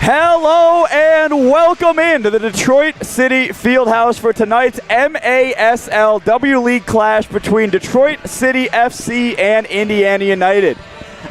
Hello and welcome into the Detroit City Fieldhouse for tonight's MASL W League clash between Detroit City FC and Indiana United.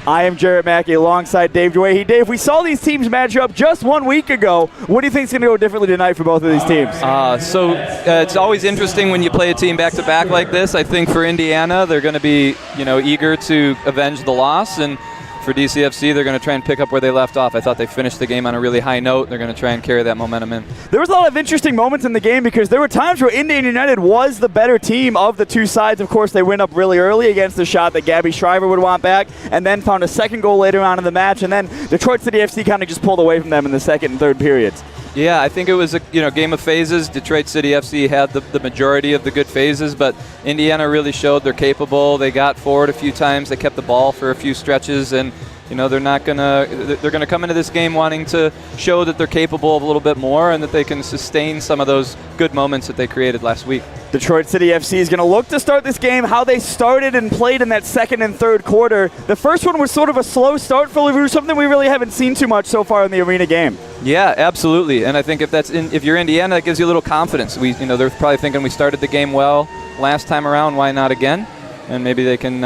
I am Jarrett Mackey alongside Dave Dwayne. Dave, we saw these teams match up just 1 week ago. What do you think is going to go differently tonight for both of these teams? It's always interesting when you play a team back-to-back like this. I think for Indiana, they're going to be, eager to avenge the loss, and for DCFC, they're going to try and pick up where they left off. I thought they finished the game on a really high note. They're going to try and carry that momentum in. There was a lot of interesting moments in the game because there were times where Indiana United was the better team of the two sides. Of course, they went up really early against the shot that Gabby Shriver would want back, and then found a second goal later on in the match, and then Detroit City FC kind of just pulled away from them in the second and third periods. Yeah, I think it was a game of phases. Detroit City FC had the majority of the good phases, but Indiana really showed they're capable. They got forward a few times. They kept the ball for a few stretches, and they're gonna come into this game wanting to show that they're capable of a little bit more and that they can sustain some of those good moments that they created last week. Detroit City FC is going to look to start this game how they started and played in that second and third quarter. The first one was sort of a slow start for LaRouche, something we really haven't seen too much so far in the arena game. Yeah, absolutely. And I think if you're Indiana, that gives you a little confidence. They're probably thinking we started the game well last time around, why not again? And maybe they can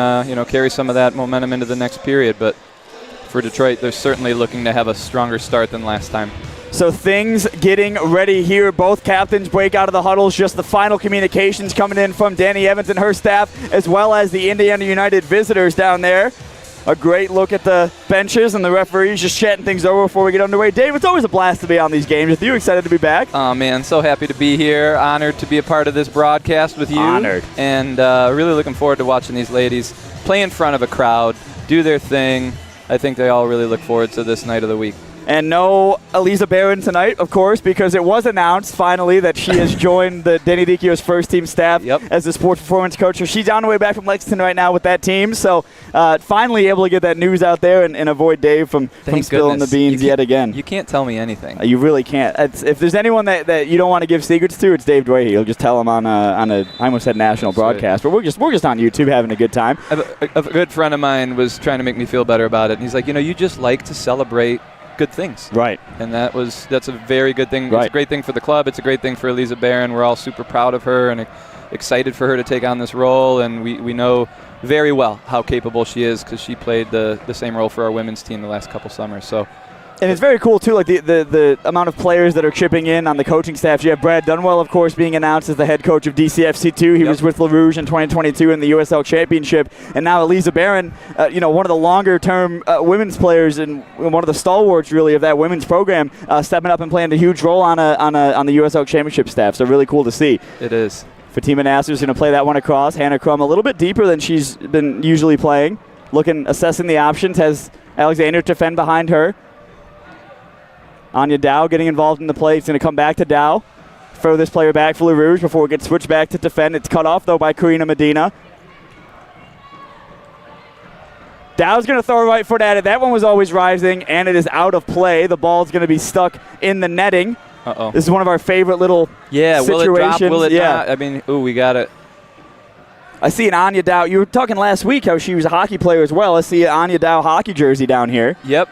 carry some of that momentum into the next period. But for Detroit, they're certainly looking to have a stronger start than last time. So things getting ready here. Both captains break out of the huddles. Just the final communications coming in from Danny Evans and her staff, as well as the Indiana United visitors down there. A great look at the benches and the referees just chatting things over before we get underway. Dave, it's always a blast to be on these games with you. Excited to be back? Oh, man, so happy to be here. Honored to be a part of this broadcast with you. Honored. And really looking forward to watching these ladies play in front of a crowd, do their thing. I think they all really look forward to this night of the week. And no Elisa Barron tonight, of course, because it was announced finally that she has joined the Denny Dicchio's first team staff as the sports performance coach. So she's on her way back from Lexington right now with that team. So finally able to get that news out there and avoid Dave from spilling the beans yet again. You can't tell me anything. You really can't. If there's anyone that you don't want to give secrets to, it's Dave Dwayne. He'll just tell them on a I almost said national broadcast, but we're just on YouTube having a good time. A good friend of mine was trying to make me feel better about it. And he's like, you just like to celebrate good things. Right. And that's a very good thing. Right. It's a great thing for the club. It's a great thing for Elisa Barron. We're all super proud of her and excited for her to take on this role. And we know very well how capable she is because she played the same role for our women's team the last couple summers. So. And it's very cool, too, like the amount of players that are chipping in on the coaching staff. You have Brad Dunwell, of course, being announced as the head coach of DCFC2. He was with LaRouche in 2022 in the USL Championship. And now Elisa Barron, one of the longer-term women's players and one of the stalwarts, really, of that women's program, stepping up and playing a huge role on the USL Championship staff. So really cool to see. It is. Fatima Nasser's going to play that one across. Hannah Crum a little bit deeper than she's been usually playing. Assessing the options, has Alexander to defend behind her. Anya Dow getting involved in the play. It's going to come back to Dow. Throw this player back for LaRouche before it gets switched back to defend. It's cut off, though, by Karina Medina. Dow's going to throw a right foot at it. That one was always rising, and it is out of play. The ball's going to be stuck in the netting. Uh-oh. This is one of our favorite little situations. Will it drop? Will it not? I mean, we got it. I see an Anya Dow. You were talking last week how she was a hockey player as well. I see an Anya Dow hockey jersey down here. Yep.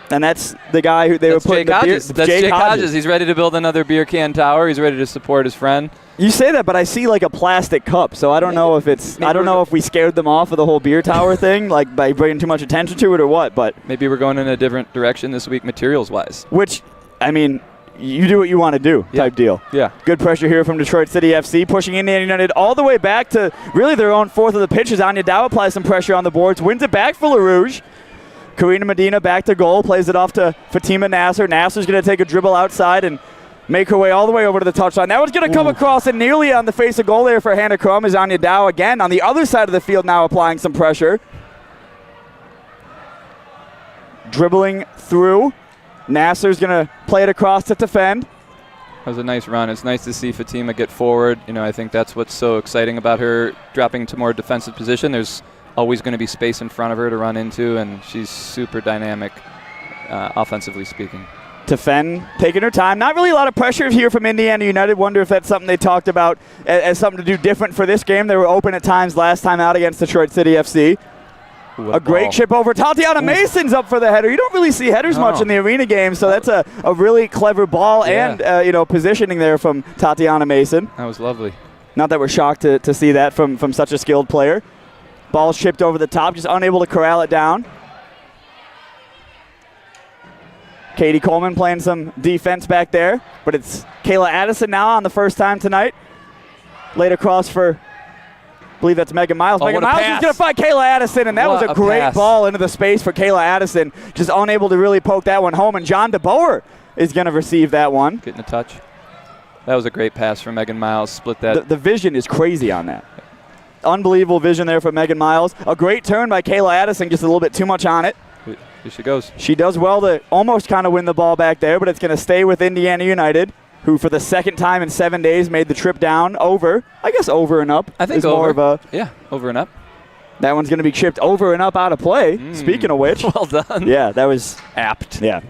And that's the guy who they were putting Jake Hodges. That's Jake Hodges. He's ready to build another beer can tower. He's ready to support his friend. You say that, but I see like a plastic cup, so I don't know if it's. I don't know if we scared them off of the whole beer tower thing, like by bringing too much attention to it or what. But maybe we're going in a different direction this week, materials-wise. Which, I mean, you do what you want to do, type deal. Yeah. Good pressure here from Detroit City FC, pushing Indiana United all the way back to really their own fourth of the pitches. Anya Dow applies some pressure on the boards, wins it back for LaRouche. Karina Medina back to goal, plays it off to Fatima Nasser. Nasser's going to take a dribble outside and make her way all the way over to the touchline. That one's going to come across and nearly on the face of goal there for Hannah Crum is Anya Dow again on the other side of the field now applying some pressure. Dribbling through. Nasser's going to play it across to defend. That was a nice run. It's nice to see Fatima get forward. I think that's what's so exciting about her dropping to more defensive position. There's always going to be space in front of her to run into, and she's super dynamic, offensively speaking. Defend, taking her time. Not really a lot of pressure here from Indiana United. Wonder if that's something they talked about as something to do different for this game. They were open at times last time out against Detroit City FC. Ooh, a great chip over. Tatiana Mason's up for the header. You don't really see headers much in the arena game, so that's a really clever ball and positioning there from Tatiana Mason. That was lovely. Not that we're shocked to see that from such a skilled player. Ball's chipped over the top, just unable to corral it down. Katie Coleman playing some defense back there, but it's Kayla Addison now on the first time tonight. Laid across for, I believe that's Megan Miles. Megan Miles is going to find Kayla Addison, and that was a great ball into the space for Kayla Addison. Just unable to really poke that one home, and John DeBoer is going to receive that one. Getting a touch. That was a great pass from Megan Miles. Split that. The vision is crazy on that. Unbelievable vision there from Megan Miles. A great turn by Kayla Addison, just a little bit too much on it. Here she goes. She does well to almost kind of win the ball back there, but it's going to stay with Indiana United, who for the second time in 7 days made the trip down over. I guess over and up. I think over. More of a, over and up. That one's going to be chipped over and up out of play. Speaking of which. Well done. Yeah, that was apt. Yeah.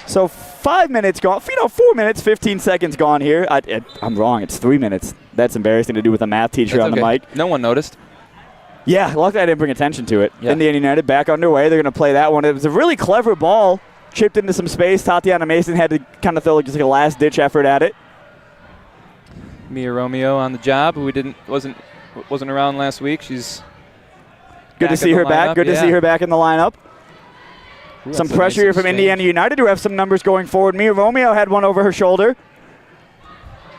So 5 minutes gone. 4 minutes, 15 seconds gone here. I'm wrong. It's 3 minutes. That's embarrassing to do with a math teacher on the mic. No one noticed. Yeah, luckily I didn't bring attention to it. Yeah. Indiana United back underway. They're going to play that one. It was a really clever ball, chipped into some space. Tatiana Mason had to kind of throw just like a last-ditch effort at it. Mia Romeo on the job, who wasn't around last week. She's good to see her back. Good to see her back in the lineup. Ooh, some pressure here from Indiana United, who have some numbers going forward. Mia Romeo had one over her shoulder.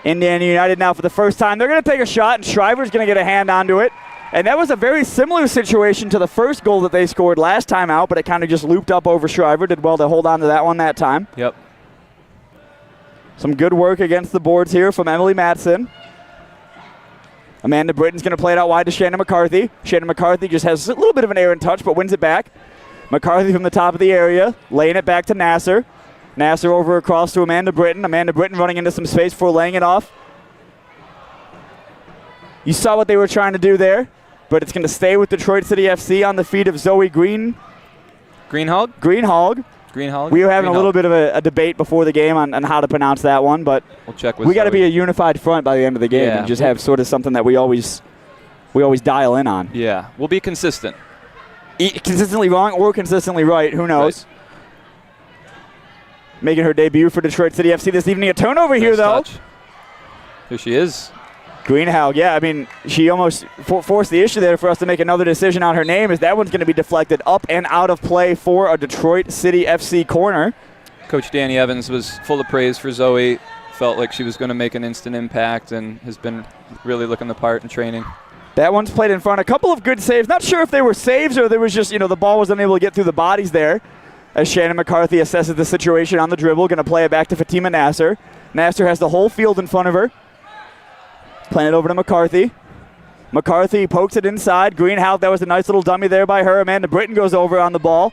Indiana United now for the first time. They're going to take a shot, and Shriver's going to get a hand onto it. And that was a very similar situation to the first goal that they scored last time out, but it kind of just looped up over Shriver. Did well to hold on to that one that time. Yep. Some good work against the boards here from Emily Matson. Amanda Britton's going to play it out wide to Shannon McCarthy. Shannon McCarthy just has a little bit of an errant touch, but wins it back. McCarthy from the top of the area, laying it back to Nasser. Nasser over across to Amanda Britton. Amanda Britton running into some space before laying it off. You saw what they were trying to do there, but it's going to stay with Detroit City FC on the feet of Zoe Greenhog. We were having a little bit of a debate before the game on how to pronounce that one, but we'll check with we got to be a unified front by the end of the game and just have sort of something that we always dial in on. Yeah, we'll be consistent. Consistently wrong or consistently right, who knows? Right. Making her debut for Detroit City FC this evening. A turnover here, though. Touch. Here she is. Greenhog, yeah, I mean, she almost forced the issue there for us to make another decision on her name, as that one's going to be deflected up and out of play for a Detroit City FC corner. Coach Danny Evans was full of praise for Zoe. Felt like she was going to make an instant impact and has been really looking the part in training. That one's played in front. A couple of good saves. Not sure if they were saves or there was just, the ball was unable to get through the bodies there. As Shannon McCarthy assesses the situation on the dribble, going to play it back to Fatima Nasser. Nasser has the whole field in front of her. Playing it over to McCarthy. McCarthy pokes it inside. Greenhouse, that was a nice little dummy there by her. Amanda Britton goes over on the ball.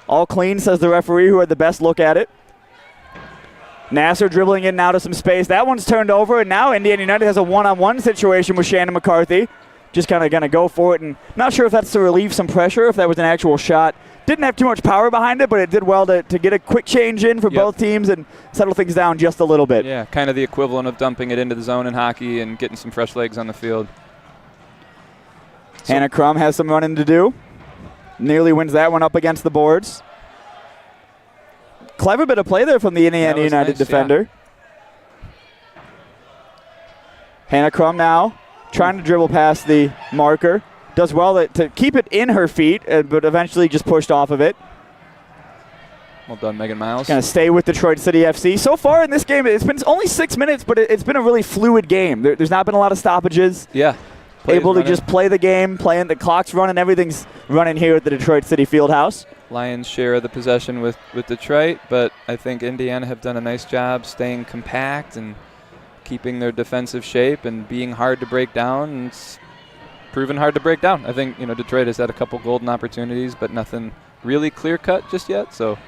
All clean, says the referee, who had the best look at it. Nasser dribbling in now to some space. That one's turned over, and now Indiana United has a one-on-one situation with Shannon McCarthy. Just kind of going to go for it, and not sure if that's to relieve some pressure, if that was an actual shot. Didn't have too much power behind it, but it did well to get a quick change in for both teams and settle things down just a little bit. Yeah, kind of the equivalent of dumping it into the zone in hockey and getting some fresh legs on the field. Hannah Crum has some running to do. Nearly wins that one up against the boards. Clever bit of play there from the Indiana United defender. Yeah. Hannah Crum now trying to dribble past the marker. Does well to keep it in her feet, but eventually just pushed off of it. Well done, Megan Miles. Going to stay with Detroit City FC. So far in this game, it's been only 6 minutes, but it's been a really fluid game. There's not been a lot of stoppages. Yeah. Able to just play the game, playing the clock's running, everything's running here at the Detroit City Fieldhouse. Lions share of the possession with Detroit, but I think Indiana have done a nice job staying compact and keeping their defensive shape and being hard to break down. And it's proven hard to break down. I think Detroit has had a couple golden opportunities, but nothing really clear-cut just yet. So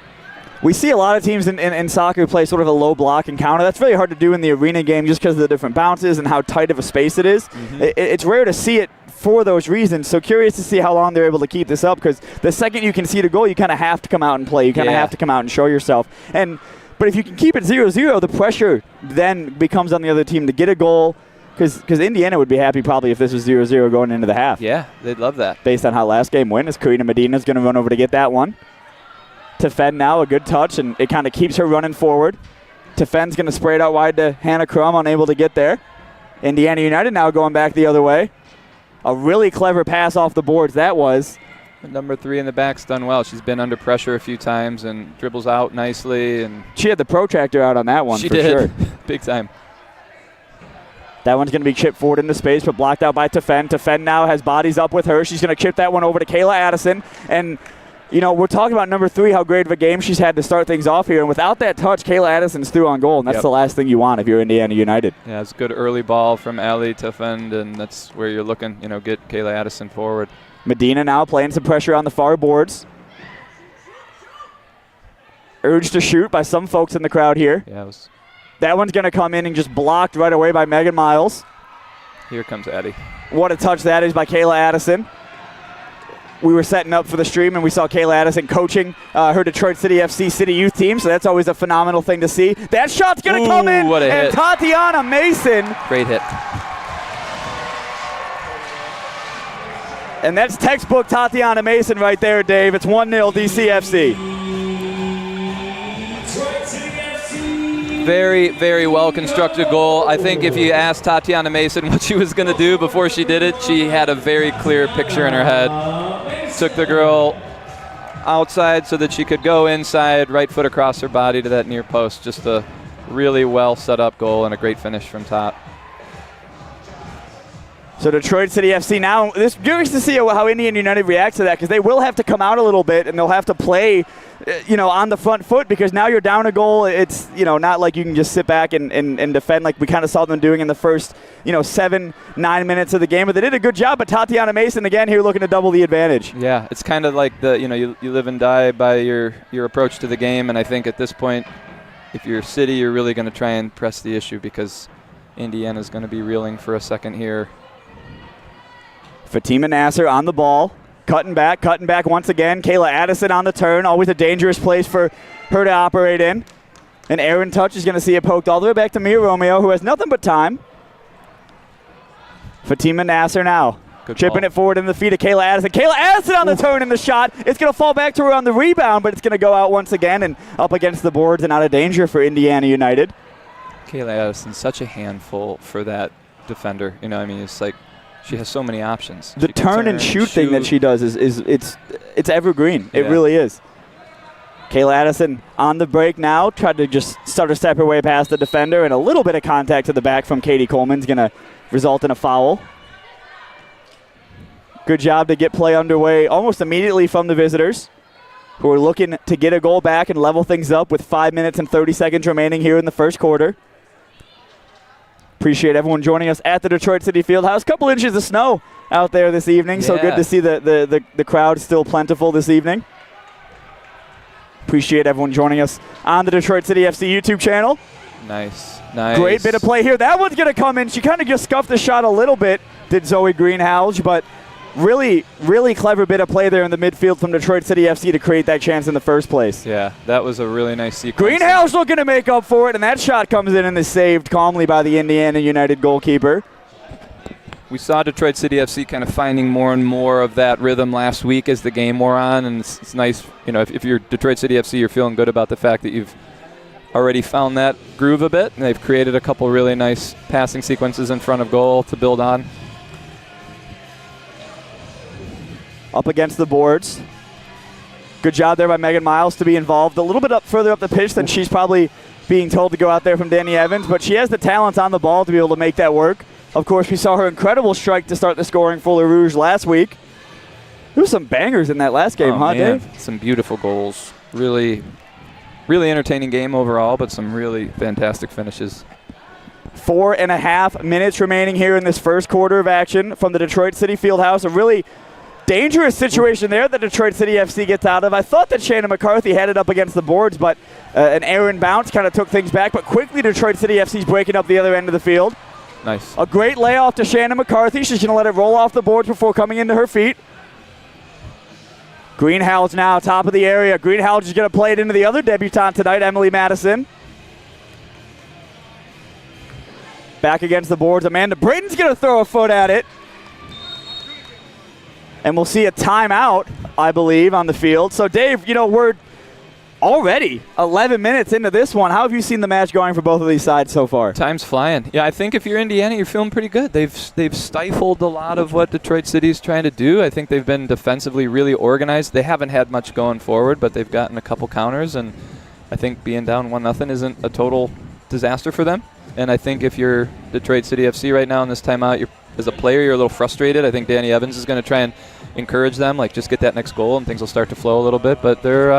we see a lot of teams in soccer play sort of a low block and counter. That's really hard to do in the arena game just because of the different bounces and how tight of a space it is. Mm-hmm. It's rare to see it for those reasons. So curious to see how long they're able to keep this up, because the second you concede a goal, you kind of have to come out and play. You kind of have to come out and show yourself. But if you can keep it 0-0, the pressure then becomes on the other team to get a goal, Because Indiana would be happy probably if this was 0-0 going into the half. Yeah, they'd love that. Based on how last game went, as Karina Medina's going to run over to get that one. Tefen now, a good touch, and it kind of keeps her running forward. Tefen's going to spray it out wide to Hannah Crum, unable to get there. Indiana United now going back the other way. A really clever pass off the boards that was. Number 3 in the back's done well. She's been under pressure a few times and dribbles out nicely. And she had the protractor out on that one she for did. sure. Big time. That one's going to be chipped forward into space, but blocked out by Tefen. Tefen now has bodies up with her. She's going to chip that one over to Kayla Addison. And, you know, we're talking about number 3, how great of a game she's had to start things off here. And without that touch, Kayla Addison's through on goal, and that's the last thing you want if you're Indiana United. Yeah, it's a good early ball from Ali Tefen, and that's where you're looking, you know, get Kayla Addison forward. Medina now playing some pressure on the far boards. Urged to shoot by some folks in the crowd here. Yeah, that one's going to come in and just blocked right away by Megan Miles. Here comes Addie. What a touch that is by Kayla Addison. We were setting up for the stream, and we saw Kayla Addison coaching her Detroit City FC City Youth team, so that's always a phenomenal thing to see. That shot's going to come in, what a and hit. Tatiana Mason. Great hit. And that's textbook Tatiana Mason right there, Dave. It's 1-0 DCFC. Very, very well-constructed goal. I think if you asked Tatiana Mason what she was going to do before she did it, she had a very clear picture in her head. Took the girl outside so that she could go inside, right foot across her body to that near post. Just a really well set up goal and a great finish from Tot. So Detroit City FC now, this curious to see how Indiana United reacts to that, because they will have to come out a little bit and they'll have to play, you know, on the front foot, because now you're down a goal. It's, you know, not like you can just sit back and defend like we kind of saw them doing in the first, 7-9 minutes of the game. But they did a good job. But Tatiana Mason again here looking to double the advantage. Yeah, it's kind of like you live and die by your approach to the game. And I think at this point, if you're City, you're really going to try and press the issue, because Indiana's going to be reeling for a second here. Fatima Nasser on the ball, cutting back once again. Kayla Addison on the turn, always a dangerous place for her to operate in. And Aaron Touch is going to see it poked all the way back to Mia Romeo, who has nothing but time. Fatima Nasser now, good chipping ball. it forward in the feet of Kayla Addison. Kayla Addison on the turn in the shot. It's going to fall back to her on the rebound, but it's going to go out once again and up against the boards and out of danger for Indiana United. Kayla Addison's such a handful for that defender. It's like, she has so many options. The turn and shoot thing that she does it's evergreen. It really is. Kayla Addison on the break now, tried to just start to step her way past the defender, and a little bit of contact to the back from Katie Coleman is going to result in a foul. Good job to get play underway almost immediately from the visitors, who are looking to get a goal back and level things up with 5 minutes and 30 seconds remaining here in the first quarter. Appreciate everyone joining us at the Detroit City Fieldhouse. Couple inches of snow out there this evening, so good to see the crowd still plentiful this evening. Appreciate everyone joining us on the Detroit City FC YouTube channel. Nice. Great bit of play here. That one's going to come in. She kind of just scuffed the shot a little bit, did Zoe Greenhalgh, but really, really clever bit of play there in the midfield from Detroit City FC to create that chance in the first place. Yeah, that was a really nice sequence. Greenhalgh's looking to make up for it, and that shot comes in and is saved calmly by the Indiana United goalkeeper. We saw Detroit City FC kind of finding more and more of that rhythm last week as the game wore on, and it's nice, if you're Detroit City FC, you're feeling good about the fact that you've already found that groove a bit, and they've created a couple really nice passing sequences in front of goal to build on. Up against the boards. Good job there by Megan Miles to be involved a little bit further up the pitch than she's probably being told to go out there from Danny Evans, but she has the talent on the ball to be able to make that work. Of course, we saw her incredible strike to start the scoring for Le Rouge last week. There were some bangers in that last game, Dave? Some beautiful goals. Really, really entertaining game overall, but some really fantastic finishes. 4.5 minutes remaining here in this first quarter of action from the Detroit City Fieldhouse. A really dangerous situation there that Detroit City FC gets out of. I thought that Shannon McCarthy had it up against the boards, but an errant bounce kind of took things back. But quickly, Detroit City FC's breaking up the other end of the field. Nice. A great layoff to Shannon McCarthy. She's going to let it roll off the boards before coming into her feet. Greenhalgh now top of the area. Greenhalgh is going to play it into the other debutante tonight, Emily Madison. Back against the boards. Amanda Brayton's going to throw a foot at it. And we'll see a timeout, I believe, on the field. So, Dave, we're already 11 minutes into this one. How have you seen the match going for both of these sides so far? Time's flying. Yeah, I think if you're Indiana, you're feeling pretty good. They've stifled a lot of what Detroit City's trying to do. I think they've been defensively really organized. They haven't had much going forward, but they've gotten a couple counters, and I think being down 1-0 isn't a total disaster for them. And I think if you're Detroit City FC right now in this timeout, as a player, you're a little frustrated. I think Danny Evans is going to try and encourage them, just get that next goal, and things will start to flow a little bit. But they're,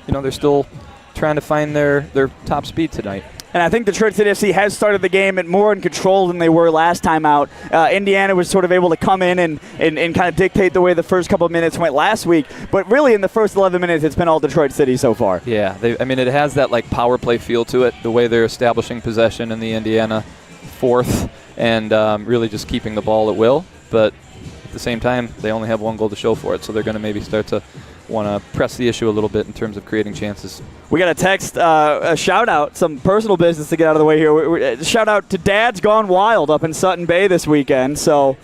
they're still trying to find their top speed tonight. And I think Detroit City FC has started the game more in control than they were last time out. Indiana was sort of able to come in and kind of dictate the way the first couple of minutes went last week. But really, in the first 11 minutes, it's been all Detroit City so far. Yeah, it has that power play feel to it, the way they're establishing possession in the Indiana fourth and really just keeping the ball at will. But at the same time, they only have one goal to show for it, so they're going to maybe start to want to press the issue a little bit in terms of creating chances. We got a text, a shout-out, some personal business to get out of the way here. Shout-out to Dad's Gone Wild up in Sutton Bay this weekend. So,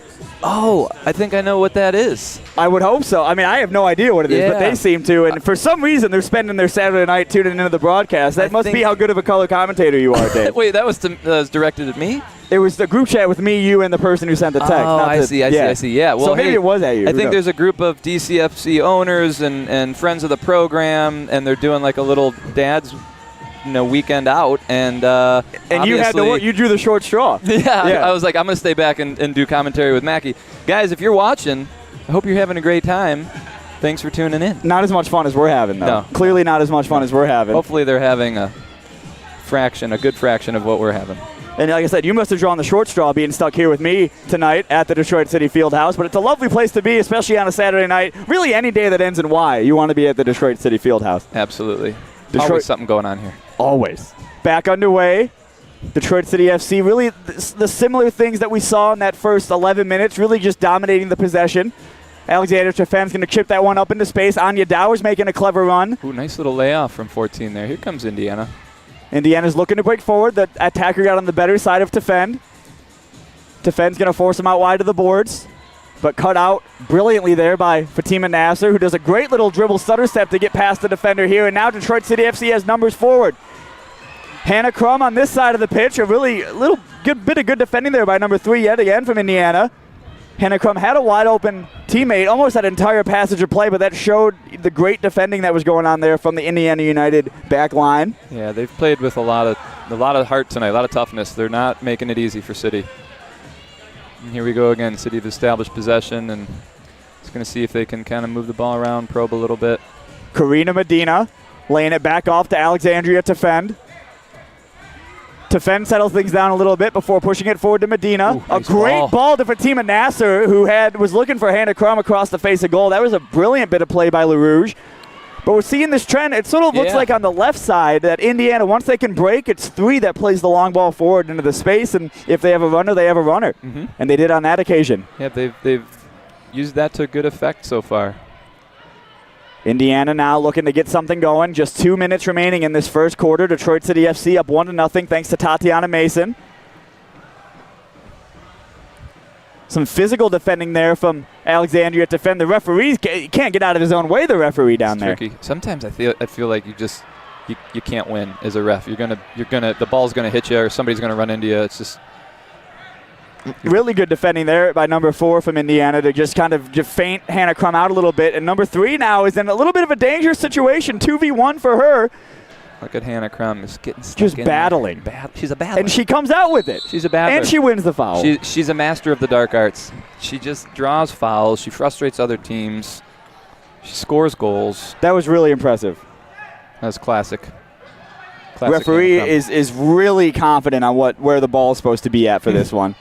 I think I know what that is. I would hope so. I mean, I have no idea what it is, but they seem to. And for some reason, they're spending their Saturday night tuning into the broadcast. That must be how good of a color commentator you are, Dave. Wait, that was directed at me? It was the group chat with me, you, and the person who sent the text. Oh, I see. Yeah. Well, so maybe it was at you. I think there's a group of DCFC owners and friends of the program, and they're doing a little dad's weekend out. And you had to work. You drew the short straw. Yeah. I was like, I'm going to stay back and do commentary with Mackie. Guys, if you're watching, I hope you're having a great time. Thanks for tuning in. Not as much fun as we're having, though. No. Clearly not as much fun as we're having. Hopefully they're having a good fraction of what we're having. And like I said, you must have drawn the short straw being stuck here with me tonight at the Detroit City Fieldhouse. But it's a lovely place to be, especially on a Saturday night. Really, any day that ends in Y, you want to be at the Detroit City Fieldhouse. Absolutely. Always something going on here. Always. Back underway. Detroit City FC, really the similar things that we saw in that first 11 minutes, really just dominating the possession. Alexander Trefen's going to chip that one up into space. Anya Dower's making a clever run. Ooh, nice little layoff from 14 there. Here comes Indiana. Indiana's looking to break forward. The attacker got on the better side of Tefen. Tefen's going to force him out wide of the boards, but cut out brilliantly there by Fatima Nasser, who does a great little dribble stutter step to get past the defender here. And now Detroit City FC has numbers forward. Hannah Crum on this side of the pitch. A really little good bit of good defending there by number 3 yet again from Indiana. Hannah Crum had a wide-open teammate, almost that entire passage of play, but that showed the great defending that was going on there from the Indiana United back line. Yeah, they've played with a lot of heart tonight, a lot of toughness. They're not making it easy for City. And here we go again. City have established possession, and it's going to see if they can kind of move the ball around, probe a little bit. Karina Medina laying it back off to Alexandria Tefen. Tefen settles things down a little bit before pushing it forward to Medina. Ooh, nice a great ball to Fatima Nasser, who was looking for Hannah Crum across the face of goal. That was a brilliant bit of play by LaRouge. But we're seeing this trend. It sort of looks like on the left side that Indiana, once they can break, it's 3 that plays the long ball forward into the space. And if they have a runner, they have a runner. Mm-hmm. And they did on that occasion. Yeah, they've used that to good effect so far. Indiana now looking to get something going. Just 2 minutes remaining in this first quarter. Detroit City FC up 1-0 thanks to Tatiana Mason. Some physical defending there from Alexandria to defend. The referees can't get out of his own way, the referee down there. Tricky. Sometimes I feel like you can't win as a ref. The ball's gonna hit you or somebody's gonna run into you. It's just really good defending there by number 4 from Indiana to just kind of feint Hannah Crum out a little bit. And number 3 now is in a little bit of a dangerous situation. 2v1 for her. Look at Hannah Crum is getting stuck just battling. She's a battler. And she comes out with it. She's a battler. And she wins the foul. She's a master of the dark arts. She just draws fouls. She frustrates other teams. She scores goals. That was really impressive. That's classic. Referee is really confident on where the ball is supposed to be at for this one.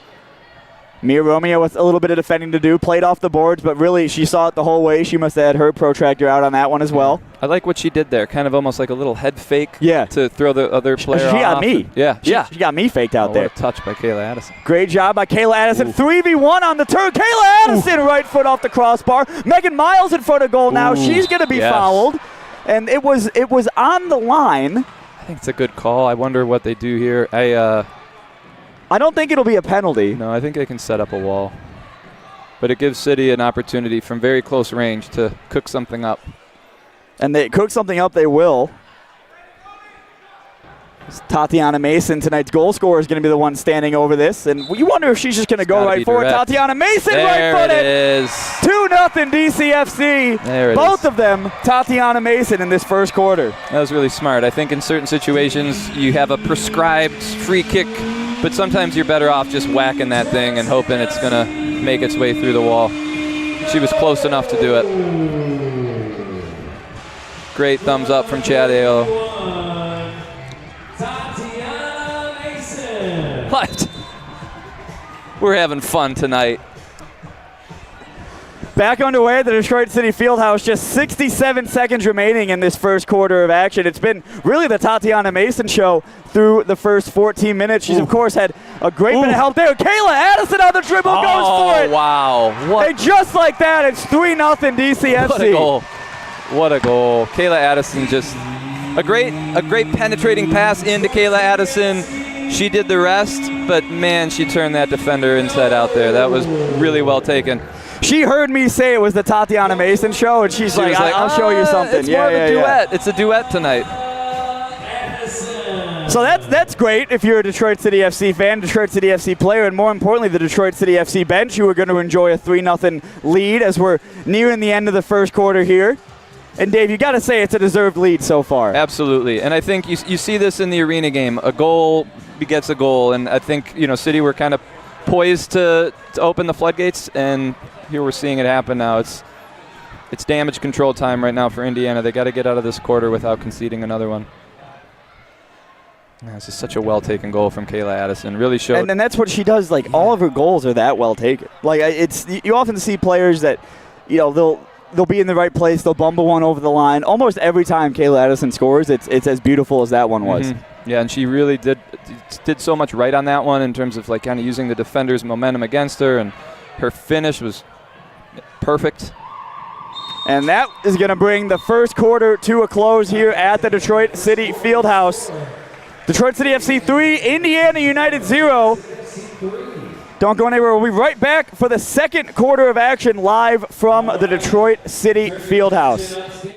Mia Romeo with a little bit of defending to do. Played off the boards, but really she saw it the whole way. She must have had her protractor out on that one as well. I like what she did there. Kind of almost like a little head fake to throw the other player off. She got me. She got me faked out there. What a touch by Kayla Addison. Great job by Kayla Addison. 3v1 on the turn. Kayla Addison, right foot off the crossbar. Megan Miles in front of goal now. She's going to be fouled. And it was on the line. I think it's a good call. I wonder what they do here. I don't think it'll be a penalty. No, I think they can set up a wall. But it gives City an opportunity from very close range to cook something up. And they cook something up, they will. Tatiana Mason, tonight's goal scorer, is going to be the one standing over this. And you wonder if she's just going to go right for it. Tatiana Mason, right-footed. There it is. 2-0 DCFC. There it Both is. of them, Tatiana Mason in this first quarter. That was really smart. I think in certain situations you have a prescribed free kick, but sometimes you're better off just whacking that thing and hoping it's going to make its way through the wall. She was close enough to do it. Great thumbs up from Chad Ayo. What? We're having fun tonight. Back underway at the Detroit City Fieldhouse, just 67 seconds remaining in this first quarter of action. It's been really the Tatiana Mason show through the first 14 minutes. She's, of course, had a great bit of help there. Kayla Addison on the dribble goes for it. Wow. What? And just like that, it's 3-0 DCFC. What a goal. What a goal. Kayla Addison just a great penetrating pass into Kayla Addison. She did the rest, but man, she turned that defender inside out there. That was really well taken. She heard me say it was the Tatiana Mason show, and she's like, I'll show you something. It's more of a duet. It's a duet tonight. So that's great if you're a Detroit City FC fan, Detroit City FC player, and more importantly, the Detroit City FC bench, who are going to enjoy a 3-0 lead as we're nearing the end of the first quarter here. And Dave, you got to say it's a deserved lead so far. Absolutely, and I think you see this in the arena game. A goal begets a goal, and I think City were kind of poised to open the floodgates, and here we're seeing it happen now. It's damage control time right now for Indiana. They got to get out of this quarter without conceding another one. This is such a well-taken goal from Kayla Addison. Really showed. And that's what she does. Like, all of her goals are that well taken. Like, you often see players that, they'll be in the right place. They'll bumble one over the line. Almost every time Kayla Addison scores, it's as beautiful as that one was. Mm-hmm. Yeah, and she really did so much right on that one in terms of like kind of using the defender's momentum against her, and her finish was perfect. And that is going to bring the first quarter to a close here at the Detroit City Fieldhouse. Detroit City FC 3, Indiana United 0. Don't go anywhere. We'll be right back for the second quarter of action live from the Detroit City Fieldhouse.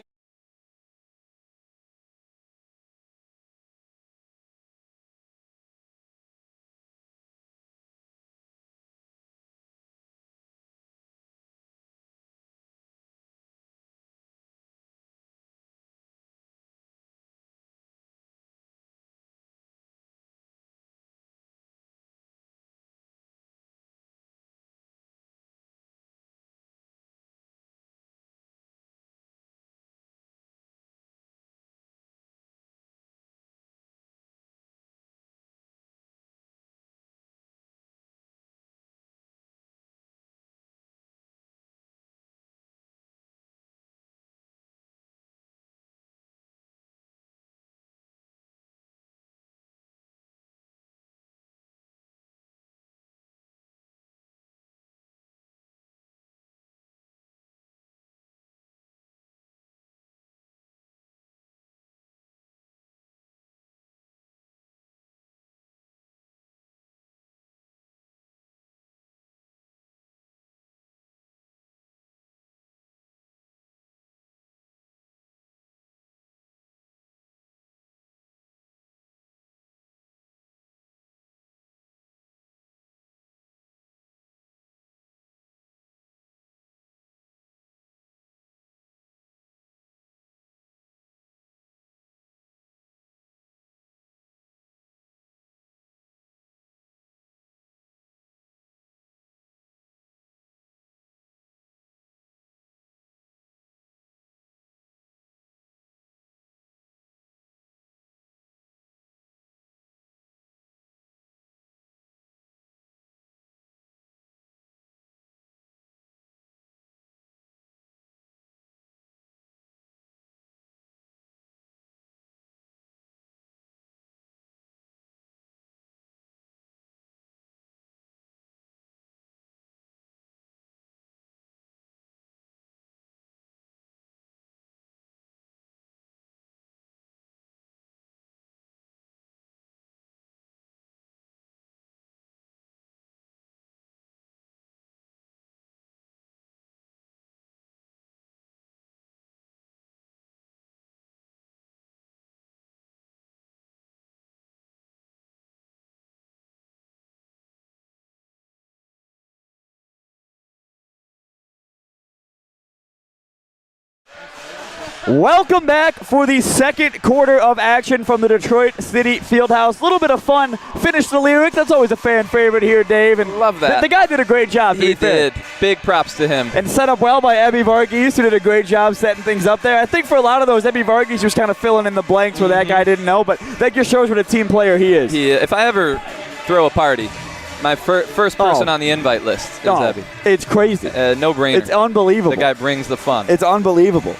Welcome back for the second quarter of action from the Detroit City Fieldhouse. A little bit of fun. Finish the lyrics. That's always a fan favorite here, Dave. And love that. The guy did a great job. He did. Big props to him. And set up well by Ebby Varghese, who did a great job setting things up there. I think for a lot of those, Ebby Varghese was kind of filling in the blanks where that guy didn't know, but that just shows what a team player he is. If I ever throw a party, my first person on the invite list is Ebby. It's crazy. No brainer. It's unbelievable. The guy brings the fun. It's unbelievable.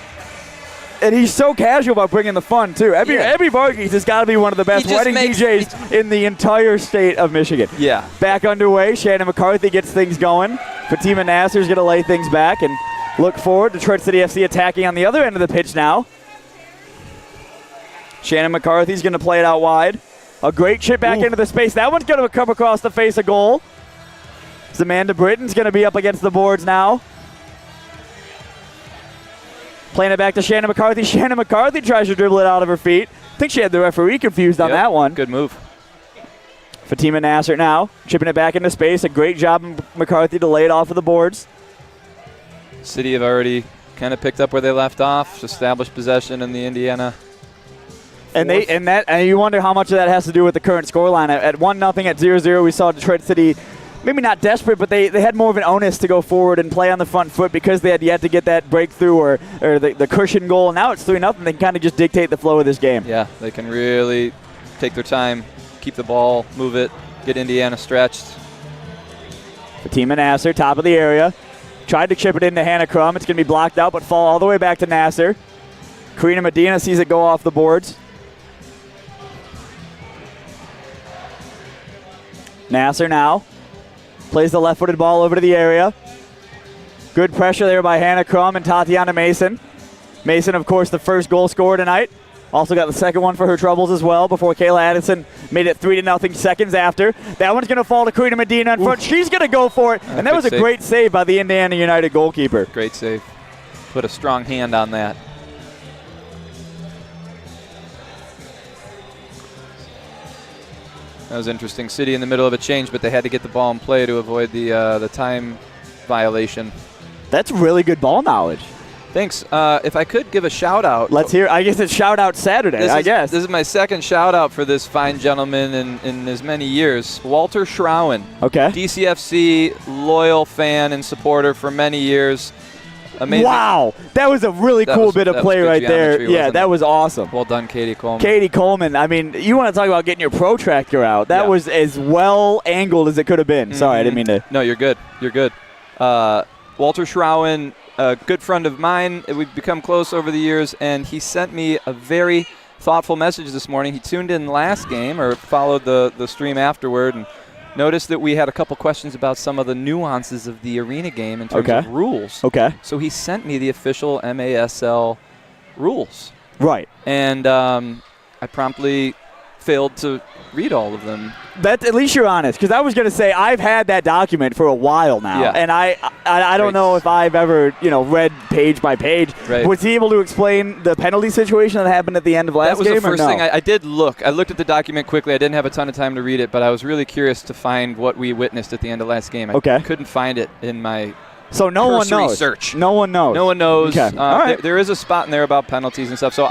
And he's so casual about bringing the fun, too. Ebby Varghese has got to be one of the best wedding DJs in the entire state of Michigan. Yeah. Back underway. Shannon McCarthy gets things going. Fatima Nasser's going to lay things back and look forward. Detroit City FC attacking on the other end of the pitch now. Shannon McCarthy's going to play it out wide. A great chip back into the space. That one's going to come across the face of goal. Amanda Britton's going to be up against the boards now. Playing it back to Shannon McCarthy. Shannon McCarthy tries to dribble it out of her feet. I think she had the referee confused on that one. Good move. Fatima Nasser now chipping it back into space. A great job of McCarthy to lay it off of the boards. City have already kind of picked up where they left off, established possession in the Indiana. And you wonder how much of that has to do with the current scoreline. At 1-0 at 0-0, we saw Detroit City maybe not desperate, but they had more of an onus to go forward and play on the front foot because they had yet to get that breakthrough or the cushion goal. And now it's 3-0. They can kind of just dictate the flow of this game. Yeah, they can really take their time, keep the ball, move it, get Indiana stretched. Fatima Nasser, top of the area. Tried to chip it into Hannah Crum. It's going to be blocked out, but fall all the way back to Nasser. Karina Medina sees it go off the boards. Nasser now plays the left-footed ball over to the area. Good pressure there by Hannah Crum and Tatiana Mason. Mason, of course, the first goal scorer tonight. Also got the second one for her troubles as well before Kayla Addison made it 3-0 seconds after. That one's going to fall to Karina Medina in front. She's going to go for it. And that was a great save by the Indiana United goalkeeper. Great save. Put a strong hand on that. That was interesting. City in the middle of a change, but they had to get the ball in play to avoid the time violation. That's really good ball knowledge. Thanks. If I could give a shout-out. Let's hear. I guess it's Shout-Out Saturday, This is my second shout-out for this fine gentleman in as many years. Walter Schrowen. Okay. DCFC loyal fan and supporter for many years. Amazing. Wow. That was a really cool bit of play right there. Yeah, that was awesome. Well done, Katie Coleman. Katie Coleman. I mean, you want to talk about getting your protractor out. That was as well angled as it could have been. Sorry, I didn't mean to. No, you're good. You're good. Walter Schrowen, a good friend of mine. We've become close over the years, and he sent me a very thoughtful message this morning. He tuned in last game or followed the stream afterward and noticed that we had a couple questions about some of the nuances of the arena game in terms of rules. Okay. So he sent me the official MASL rules. Right. And I promptly failed to read all of them. At least you're honest, because I was going to say I've had that document for a while now, and I don't know if I've ever read page by page. Right. Was he able to explain the penalty situation that happened at the end of last game? That was the first thing. I did look. I looked at the document quickly. I didn't have a ton of time to read it, but I was really curious to find what we witnessed at the end of last game. I couldn't find it in my no one knows. Search. No one knows. No one knows. Okay. All right. There is a spot in there about penalties and stuff, so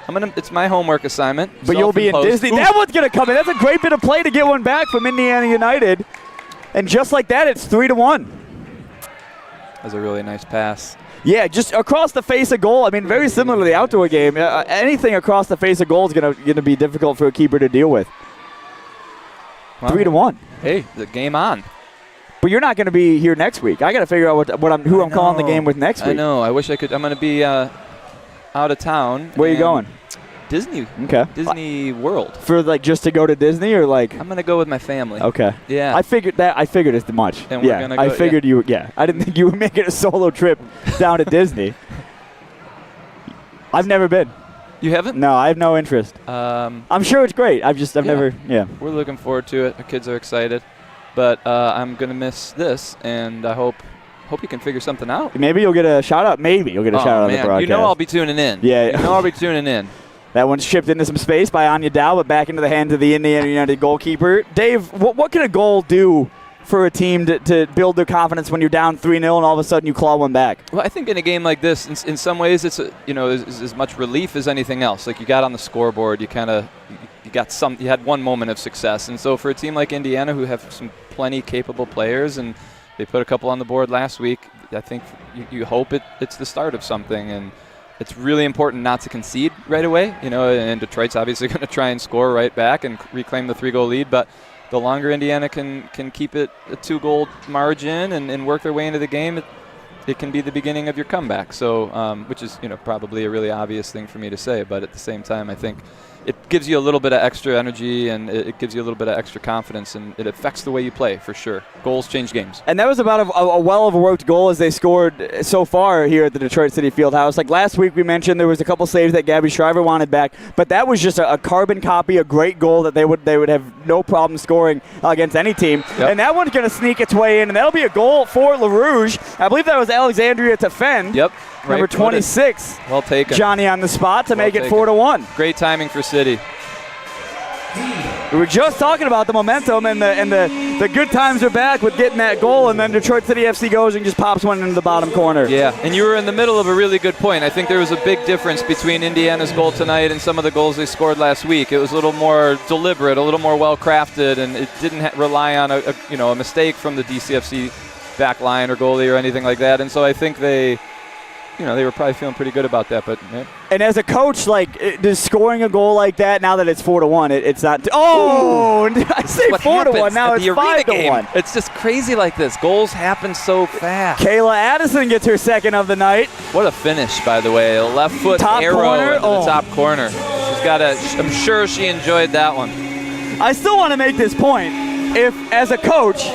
it's my homework assignment. But you'll be in Disney. That one's going to come in. That's a great bit of play to get one back from Indiana United. And just like that, it's 3-1. That's a really nice pass. Yeah, just across the face of goal. I mean, very similar to the outdoor game. Anything across the face of goal is going to be difficult for a keeper to deal with. Well, 3-1. Hey, the game on. But you're not going to be here next week. I got to figure out who I'm calling the game with next week. I know. I wish I could. I'm going to be out of town. Where are you going? Disney. Okay. Disney World. For just to go to Disney or like? I'm gonna go with my family. Okay. Yeah. I figured as much. And we're gonna go, I figured you. Yeah. I didn't think you would make it a solo trip down to Disney. I've never been. You haven't? No, I have no interest. I'm sure it's great. I've never. Yeah. We're looking forward to it. The kids are excited, but I'm gonna miss this, and I hope you can figure something out. Maybe you'll get a shout out. Maybe you'll get a shout out on the broadcast. You know I'll be tuning in. Yeah. You know I'll be tuning in. That one's chipped into some space by Anya Dow, but back into the hands of the Indiana United goalkeeper. Dave, what can a goal do for a team to build their confidence when you're down 3-0 and all of a sudden you claw one back? Well, I think in a game like this, in some ways, it's is as much relief as anything else. Like, you got on the scoreboard, you had one moment of success, and so for a team like Indiana, who have some plenty capable players, and they put a couple on the board last week, I think you hope it's the start of something, and it's really important not to concede right away. And Detroit's obviously going to try and score right back and reclaim the 3-goal lead, but the longer Indiana can keep it a 2-goal margin and work their way into the game, it can be the beginning of your comeback. So, which is probably a really obvious thing for me to say, but at the same time, I think it gives you a little bit of extra energy, and it gives you a little bit of extra confidence, and it affects the way you play for sure. Goals change games. And that was about a well-overworked goal as they scored so far here at the Detroit City Fieldhouse. Like last week we mentioned there was a couple saves that Gabby Shriver wanted back, but that was just a carbon copy, a great goal that they would have no problem scoring against any team. Yep. And that one's going to sneak its way in, and that'll be a goal for LaRouge. I believe that was Alexandria to fend. Yep. Number 26. Well taken. Johnny on the spot to make it 4-1. Great timing for City. We were just talking about the momentum and the good times are back with getting that goal, and then Detroit City FC goes and just pops one into the bottom corner. Yeah, and you were in the middle of a really good point. I think there was a big difference between Indiana's goal tonight and some of the goals they scored last week. It was a little more deliberate, a little more well-crafted, and it didn't rely on a mistake from the DCFC back line or goalie or anything like that. And so I think they were probably feeling pretty good about that. But and as a coach, does scoring a goal like that, now that it's 4-1, it's not. Oh, I say 4-1. Now it's 5-1. It's just crazy like this. Goals happen so fast. Kayla Addison gets her second of the night. What a finish, by the way! A left foot top arrow corner. into the top corner. I'm sure she enjoyed that one. I still want to make this point. If, as a coach,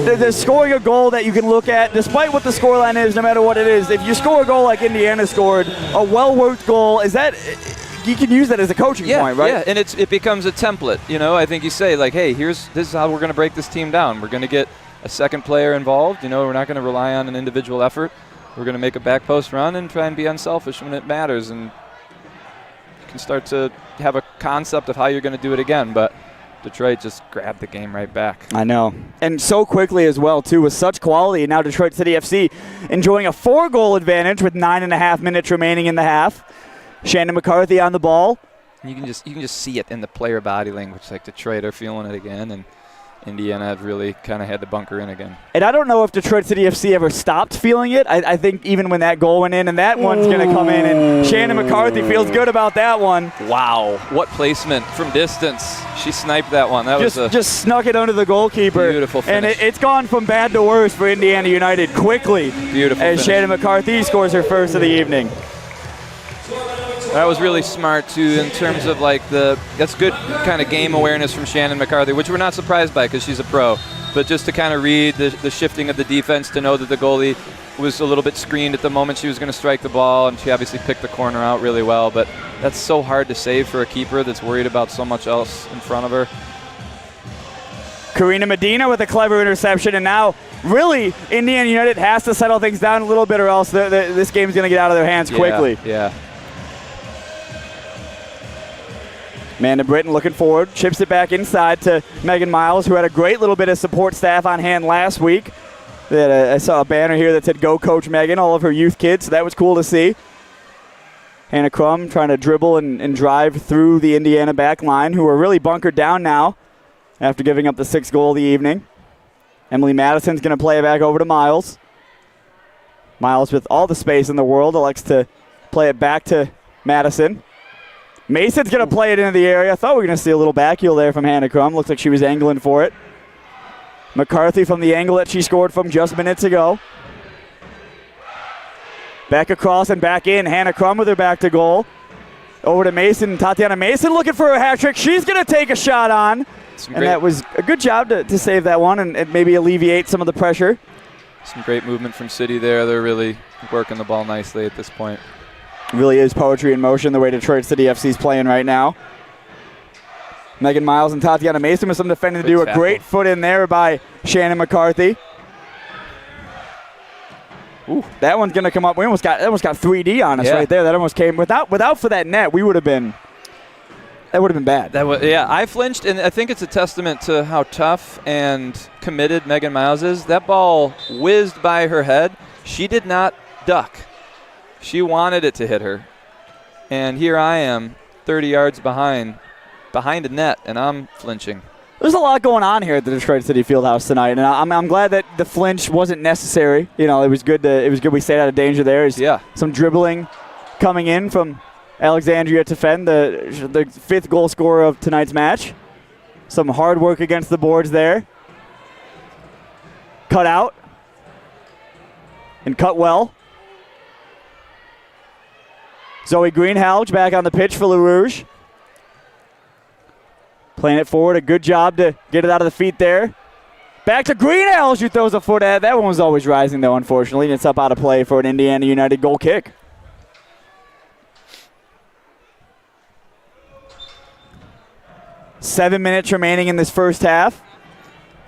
they're scoring a goal that you can look at, despite what the scoreline is, no matter what it is. If you score a goal like Indiana scored, a well-worked goal, you can use that as a coaching point, right? Yeah, and it becomes a template. I think you say, like, hey, this is how we're going to break this team down. We're going to get a second player involved. We're not going to rely on an individual effort. We're going to make a back post run and try and be unselfish when it matters. And you can start to have a concept of how you're going to do it again, but Detroit just grabbed the game right back. I know. And so quickly as well, too, with such quality. Now Detroit City FC enjoying a 4-goal advantage with 9.5 minutes remaining in the half. Shannon McCarthy on the ball. You can just see it in the player body language. Like, Detroit are feeling it again, and Indiana have really kind of had to bunker in again. And I don't know if Detroit City FC ever stopped feeling it. I think even when that goal went in, and that one's going to come in, and Shannon McCarthy feels good about that one. Wow. What placement from distance. She sniped that one. That just snuck it under the goalkeeper. Beautiful finish. And it's gone from bad to worse for Indiana United quickly. Beautiful as finish. Shannon McCarthy scores her first of the evening. That was really smart, too, in terms of, that's good kind of game awareness from Shannon McCarthy, which we're not surprised by because she's a pro. But just to kind of read the shifting of the defense, to know that the goalie was a little bit screened at the moment she was going to strike the ball, and she obviously picked the corner out really well. But that's so hard to save for a keeper that's worried about so much else in front of her. Karina Medina with a clever interception, and now really Indiana United has to settle things down a little bit, or else this game's going to get out of their hands quickly. Yeah. Amanda Britton looking forward, chips it back inside to Megan Miles, who had a great little bit of support staff on hand last week. I saw a banner here that said, "Go Coach Megan," all of her youth kids, so that was cool to see. Hannah Crum trying to dribble and drive through the Indiana back line, who are really bunkered down now after giving up the 6th goal of the evening. Emily Madison's going to play it back over to Miles. Miles, with all the space in the world, elects to play it back to Madison. Mason's going to play it into the area. I thought we were going to see a little back heel there from Hannah Crum. Looks like she was angling for it. McCarthy from the angle that she scored from just minutes ago. Back across and back in. Hannah Crum with her back to goal. Over to Mason. Tatiana Mason looking for a hat trick. She's going to take a shot on. And that was a good job to save that one and maybe alleviate some of the pressure. Some great movement from City there. They're really working the ball nicely at this point. Really is poetry in motion the way Detroit City FC is playing right now. Megan Miles and Tatiana Mason with some defending to do. A great foot in there by Shannon McCarthy. Ooh, that one's going to come up. We almost got 3D on us right there. That almost came. Without for that net, we would have been That would have been bad. I flinched, and I think it's a testament to how tough and committed Megan Miles is. That ball whizzed by her head. She did not duck. She wanted it to hit her. And here I am, 30 yards behind a net, and I'm flinching. There's a lot going on here at the Detroit City Fieldhouse tonight, and I'm glad that the flinch wasn't necessary. You know, it was good we stayed out of danger there. Yeah. Some dribbling coming in from Alexandria to fend the 5th goal scorer of tonight's match. Some hard work against the boards there. Cut out. And cut well. Zoe Greenhalgh back on the pitch for Le Rouge. Playing it forward. A good job to get it out of the feet there. Back to Greenhalgh, who throws a foot at it. That one was always rising, though, unfortunately. And it's up out of play for an Indiana United goal kick. 7 minutes remaining in this first half.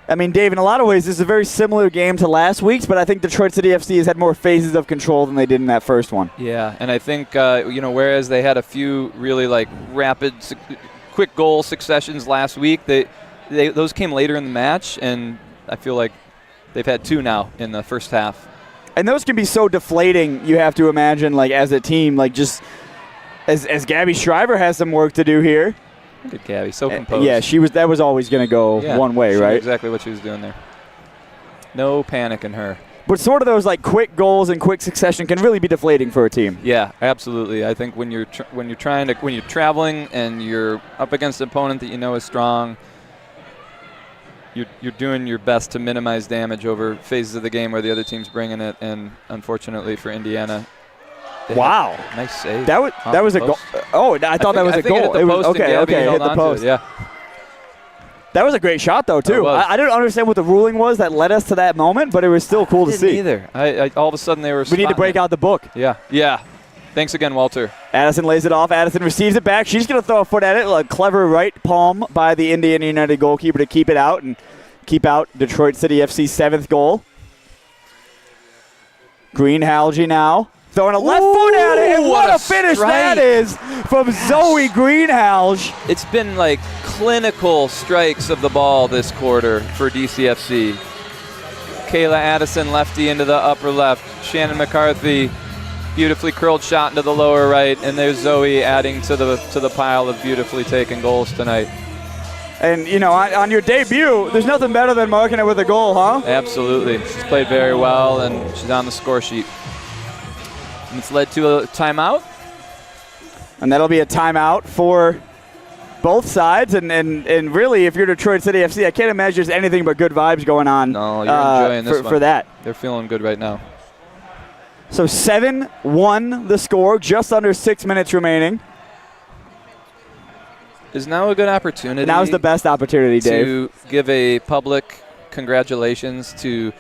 I mean, Dave, in a lot of ways, this is a very similar game to last week's, but I think Detroit City FC has had more phases of control than they did in that first one. Yeah, and I think, whereas they had a few really, rapid, quick goal successions last week, those came later in the match, and I feel like they've had 2 now in the first half. And those can be so deflating, you have to imagine, as a team, just as Gabby Shriver has some work to do here. Good Gabby, so composed. Yeah, that was always going to go one way, she right? knew exactly what she was doing there. No panic in her. But sort of those quick goals and quick succession can really be deflating for a team. Yeah, absolutely. I think when you're traveling and you're up against an opponent that you know is strong, you're doing your best to minimize damage over phases of the game where the other team's bringing it. And unfortunately for Indiana. Wow. Nice save. That was a goal. Oh, I thought that was a goal. It was okay, hit the post. Yeah. That was a great shot, though, too. I didn't understand what the ruling was that led us to that moment, but it was still cool to see. Either. All of a sudden they were. We need to break out the book. Yeah. Yeah. Thanks again, Walter. Addison lays it off. Addison receives it back. She's going to throw a foot at it. A clever right palm by the Indiana United goalkeeper to keep it out and keep out Detroit City FC's 7th goal. Greenhalgh now. Throwing a left foot at it, and what a finish that is from Zoe Greenhalgh. It's been clinical strikes of the ball this quarter for DCFC. Kayla Addison, lefty into the upper left. Shannon McCarthy, beautifully curled shot into the lower right, and there's Zoe adding to the pile of beautifully taken goals tonight. And, on your debut, there's nothing better than marking it with a goal, huh? Absolutely. She's played very well, and she's on the score sheet. And it's led to a timeout. And that'll be a timeout for both sides. And really, if you're Detroit City FC, I can't imagine there's anything but good vibes going on. No, you're enjoying this one. For that. They're feeling good right now. So 7-1 the score, just under 6 minutes remaining. Is now a good opportunity. Now's the best opportunity, Dave. To give a public congratulations to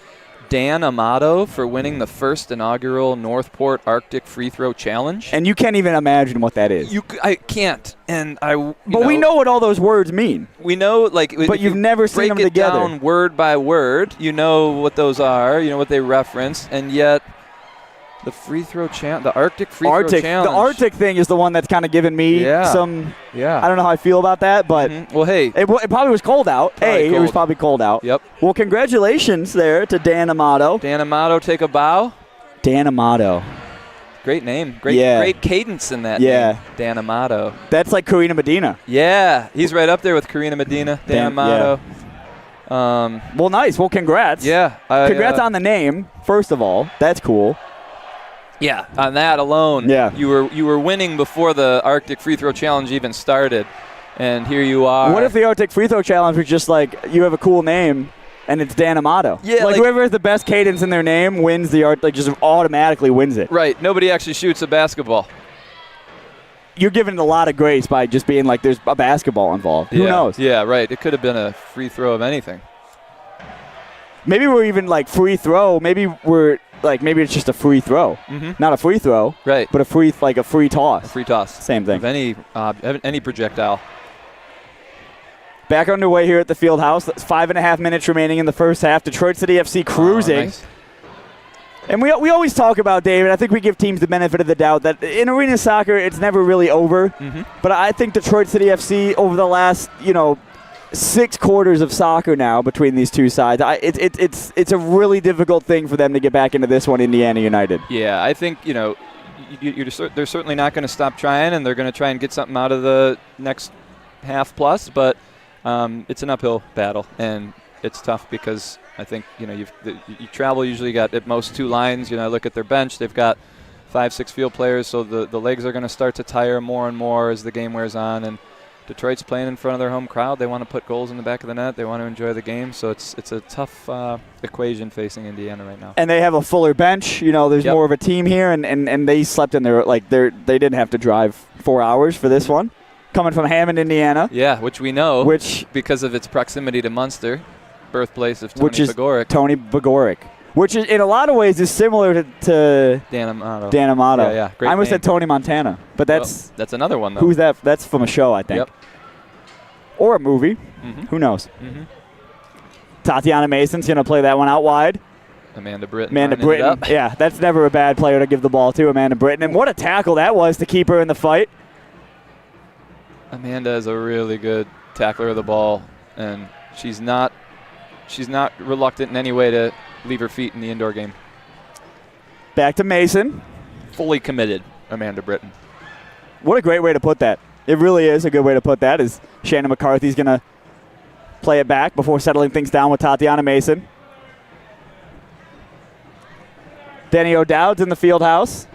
Dan Amato for winning the first inaugural Northport Arctic Free Throw Challenge. And you can't even imagine what that is. I can't. And But we know what all those words mean. We know, but you've never seen them together. Break it down word by word. You know what those are. You know what they reference. And yet, the free throw the Arctic Free Throw Challenge. The Arctic thing is the one that's kind of given me some. Yeah. I don't know how I feel about that, but well, hey, it probably was cold out. It was probably cold out. Yep. Well, congratulations there to Dan Amato. Dan Amato, take a bow. Dan Amato. Great name. Great cadence in that name. Dan Amato. That's like Karina Medina. Yeah, he's right up there with Karina Medina. Dan Amato. Yeah. Well, nice. Well, congrats. Yeah. Congrats on the name, first of all. That's cool. Yeah, on that alone, you were winning before the Arctic Free Throw Challenge even started, and here you are. What if the Arctic Free Throw Challenge was just you have a cool name, and it's Dan Amato? Yeah, whoever has the best cadence in their name wins the just automatically wins it. Right. Nobody actually shoots a basketball. You're giving it a lot of grace by just being there's a basketball involved. Who knows? Yeah, right. It could have been a free throw of anything. Maybe we're even free throw. Maybe we're. Maybe it's just a free throw, not a free throw, right? But a free toss. A free toss, same thing. Of any projectile. Back underway here at the Fieldhouse. 5.5 minutes remaining in the first half. Detroit City FC cruising. Nice. And we always talk about, David, I think we give teams the benefit of the doubt that in arena soccer, it's never really over. Mm-hmm. But I think Detroit City FC over the last, 6 quarters of soccer now between these two sides, it's a really difficult thing for them to get back into this one, Indiana United. Yeah, I think, they're certainly not going to stop trying, and they're going to try and get something out of the next half plus, but it's an uphill battle, and it's tough because I think, you travel, usually got at most 2 lines. I look at their bench, they've got 5-6 field players, so the legs are going to start to tire more and more as the game wears on, and Detroit's playing in front of their home crowd. They want to put goals in the back of the net. They want to enjoy the game. So it's a tough equation facing Indiana right now. And they have a fuller bench. There's more of a team here, and they slept in there. They didn't have to drive 4 hours for this one, coming from Hammond, Indiana. Yeah, which we know, because of its proximity to Munster, birthplace of Tony Begoric. Which is, in a lot of ways, is similar to Dan Amato. Yeah. Great I almost name. said Tony Montana, but that's another one, though. Who's that? That's from a show, I think. Yep. Or a movie. Mm-hmm. Who knows? Mm-hmm. Tatiana Mason's going to play that one out wide. Amanda Britton. Yeah, that's never a bad player to give the ball to, Amanda Britton. And what a tackle that was to keep her in the fight. Amanda is a really good tackler of the ball, and she's not reluctant in any way to leave her feet in the indoor game. Back to Mason. Fully committed, Amanda Britton. What a great way to put that. It really is a good way to put that, is Shannon McCarthy's going to play it back before settling things down with Tatiana Mason. Danny O'Dowd's in the field house.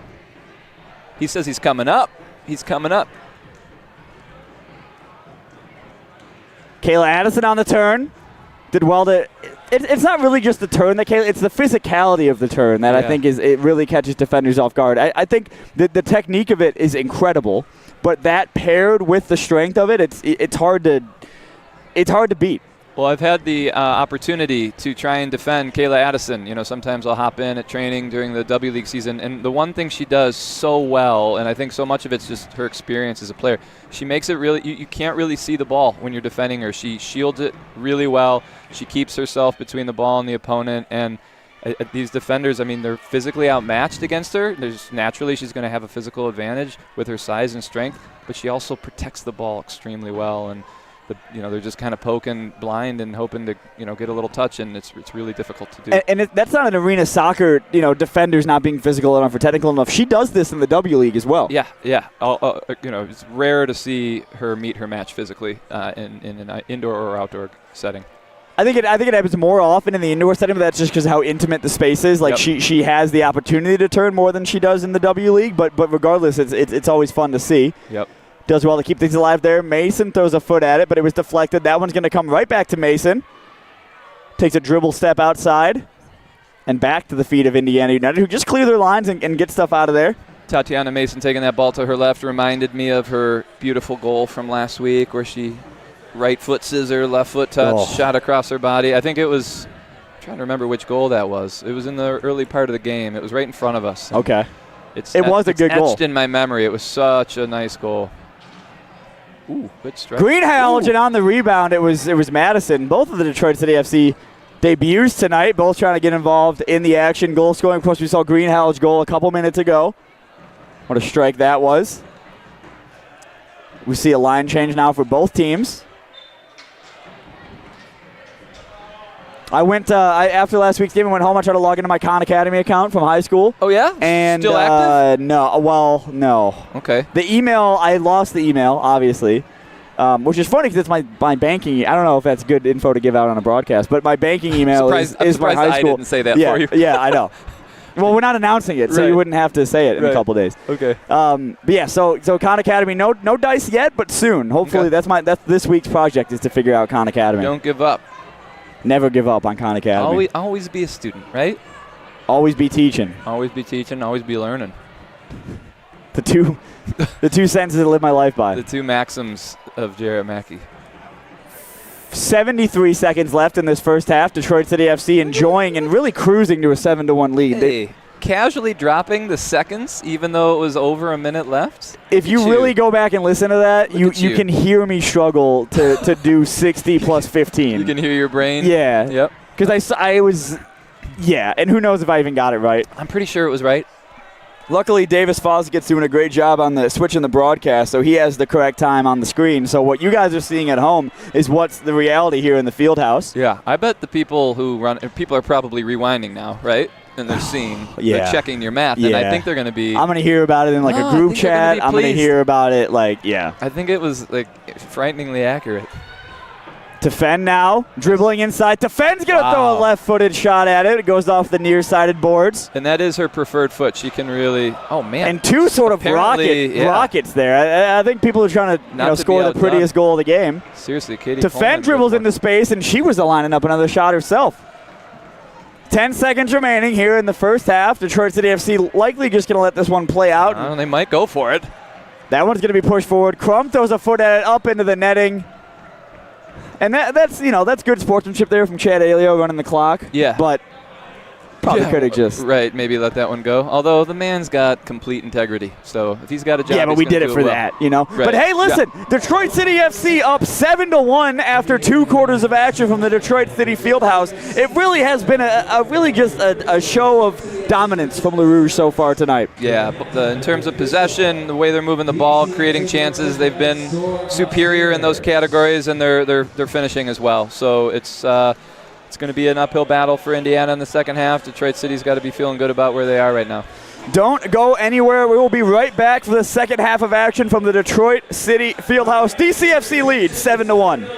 He says he's coming up. He's coming up. Kayla Addison on the turn. Did well to... It's not really just the turn that Kayla... It's the physicality of the turn that I think it really catches defenders off guard. I think the technique of it is incredible, but that paired with the strength of it, it's hard to beat. Well, I've had the opportunity to try and defend Kayla Addison. Sometimes I'll hop in at training during the W League season, and the one thing she does so well, and I think so much of it's just her experience as a player, she makes it really, you can't really see the ball when you're defending her. She shields it really well. She keeps herself between the ball and the opponent, and these defenders, they're physically outmatched against her. Naturally, she's going to have a physical advantage with her size and strength, but she also protects the ball extremely well, and they're just kind of poking blind and hoping to, get a little touch, and it's really difficult to do. And that's not an arena soccer, defenders not being physical enough or technical enough. She does this in the W League as well. Yeah. It's rare to see her meet her match physically in an indoor or outdoor setting. I think it happens more often in the indoor setting, but that's just because of how intimate the space is. She has the opportunity to turn more than she does in the W League, but regardless, it's always fun to see. Yep. Does well to keep things alive there. Mason throws a foot at it, but it was deflected. That one's going to come right back to Mason. Takes a dribble step outside and back to the feet of Indiana United, who just clear their lines and get stuff out of there. Tatiana Mason taking that ball to her left reminded me of her beautiful goal from last week where she right foot scissor, left foot touch, shot across her body. I think it was, I'm trying to remember which goal that was. It was in the early part of the game. It was right in front of us. Okay. It was a good goal. Etched in my memory. It was such a nice goal. Ooh, good strike. Greenhalgh, and on the rebound, it was Madison. Both of the Detroit City FC debuts tonight, both trying to get involved in the action. Goal scoring, of course, we saw Greenhalgh's goal a couple minutes ago. What a strike that was. We see a line change now for both teams. I went after last week's game. I went home. I tried to log into my Khan Academy account from high school. Oh yeah, and still active? No. Well, no. Okay. The email, I lost the email, obviously, which is funny because it's my banking. I don't know if that's good info to give out on a broadcast, but my banking email is my high school. I didn't say that for you. Yeah, I know. Well, we're not announcing it, so you wouldn't have to say it in a couple days. Okay. But yeah, so Khan Academy, no dice yet, but soon. Hopefully, that's this week's project is to figure out Khan Academy. Don't give up. Never give up on Khan Academy. Always be a student, right? Always be teaching. Always be teaching. Always be learning. The two sentences I live my life by. The two maxims of Jarrett Mackey. 73 seconds left in this first half. Detroit City FC enjoying and really cruising to a 7-1 lead. Hey, casually dropping the seconds, even though it was over a minute left. If you really go back and listen to that, you can hear me struggle to do 60 plus 15. You can hear your brain. Yeah. Yep. Because I was Yeah, and who knows if I even got it right. I'm pretty sure it was right. Luckily, Davis Fosgit's doing a great job on the switching the broadcast, so he has the correct time on the screen. So what you guys are seeing at home is what's the reality here in the field house. Yeah, I bet the people who run, people are probably rewinding now, right? And they're seeing, they're checking your math, and I think they're going to be. I'm going to hear about it in like a group chat. I'm going to hear about it I think it was like frighteningly accurate. Tefen now, dribbling inside. Tefen's going to throw a left-footed shot at it. It goes off the near-sided boards. And that is her preferred foot. She can really, oh, man. And two sort of rockets there. I think people are trying to score the prettiest goal of the game. Seriously, Katie Tefen dribbles into space, and she was lining up another shot herself. 10 seconds remaining here in the first half. Detroit City FC likely just going to let this one play out. They might go for it. That one's going to be pushed forward. Crum throws a foot at it, up into the netting. And that's good sportsmanship there from Chad Aleo running the clock. Yeah. But probably could have just. Right, maybe let that one go. Although the man's got complete integrity. So if he's got a job, yeah, but we did it for that, Right. But hey, listen, Detroit City FC up 7-1 after 2 quarters of action from the Detroit City Fieldhouse. It really has been a show of dominance from Le Rouge so far tonight. Yeah, in terms of possession, the way they're moving the ball, creating chances, they've been superior in those categories, and they're finishing as well. So it's going to be an uphill battle for Indiana in the second half. Detroit City's got to be feeling good about where they are right now. Don't go anywhere. We will be right back for the second half of action from the Detroit City Fieldhouse. DCFC leads 7-1.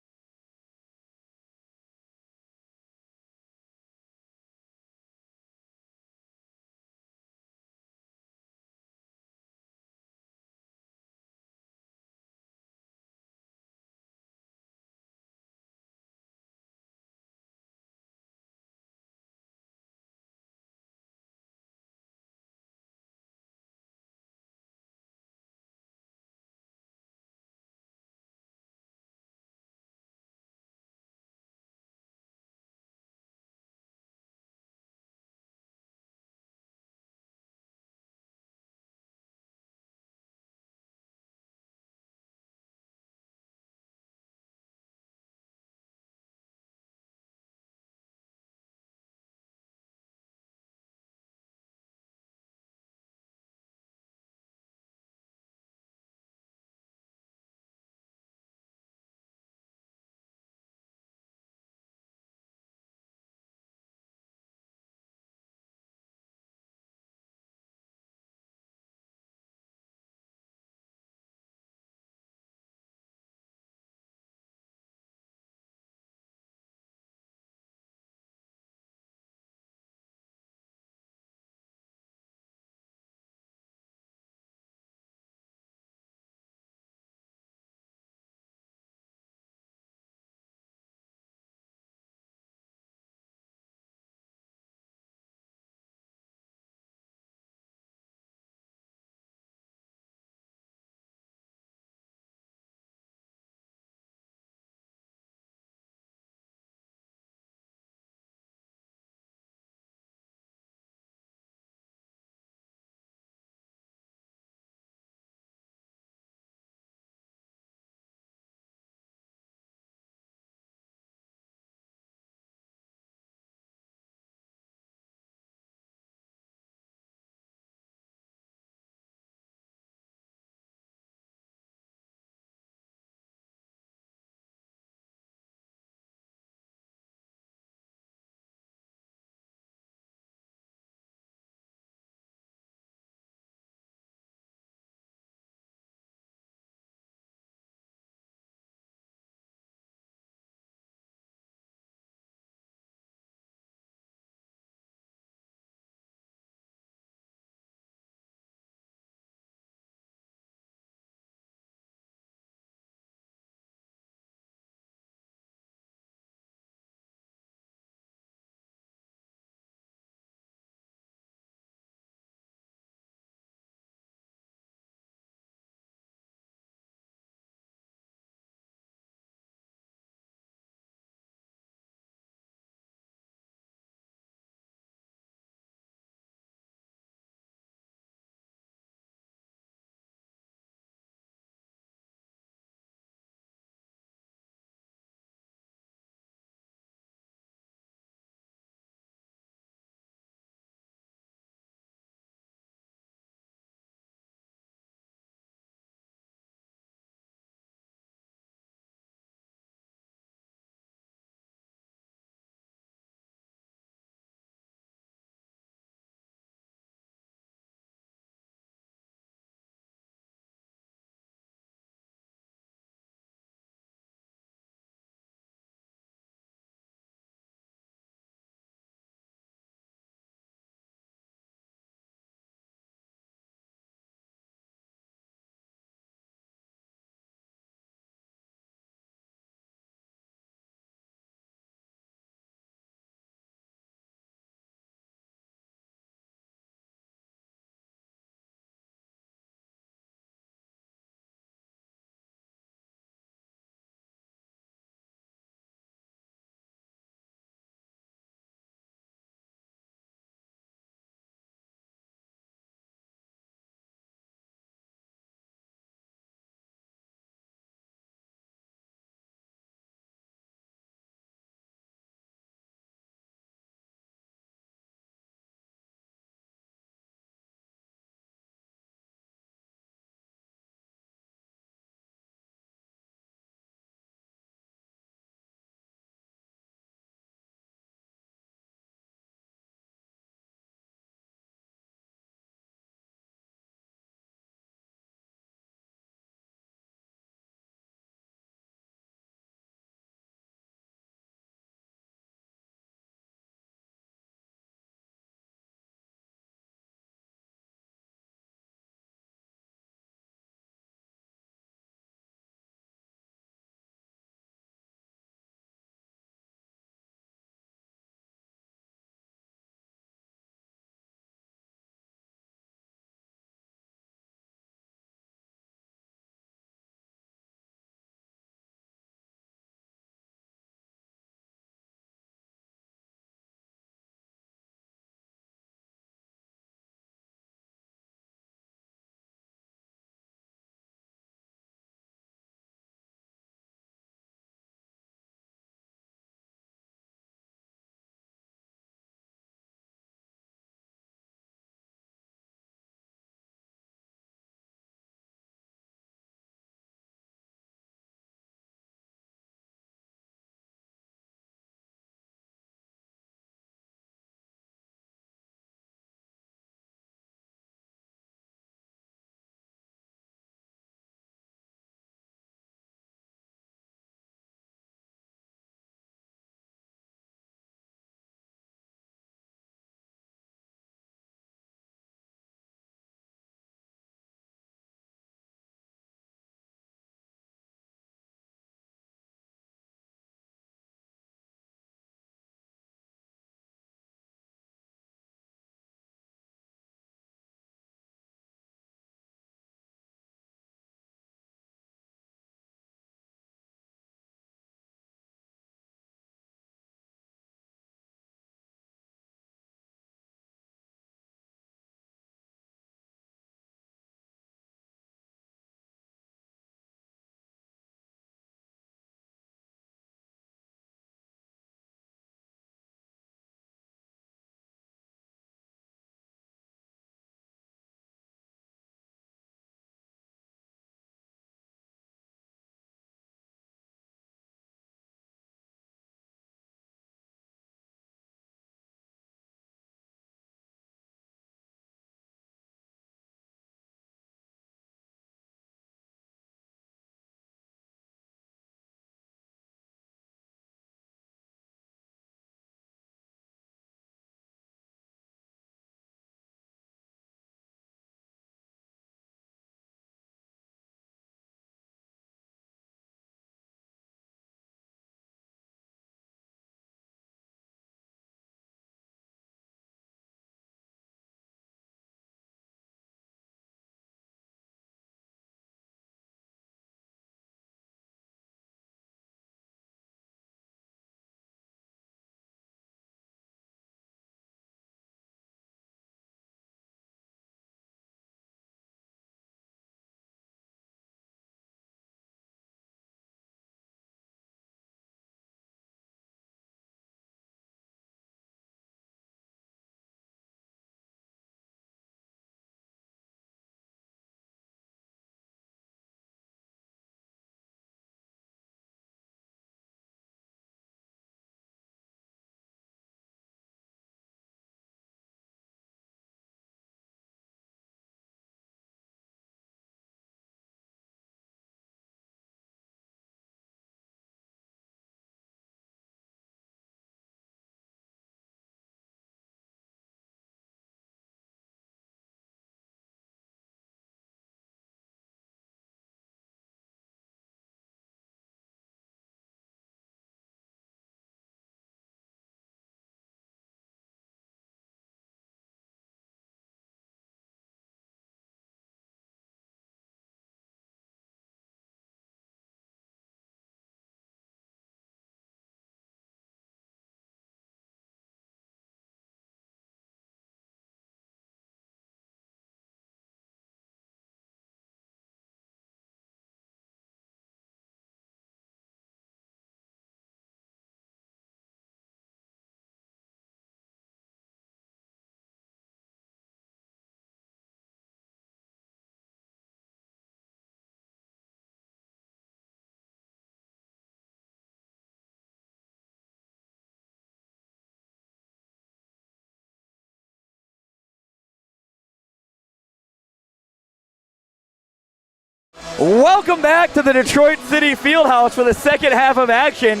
Welcome back to the Detroit City Fieldhouse for the second half of action.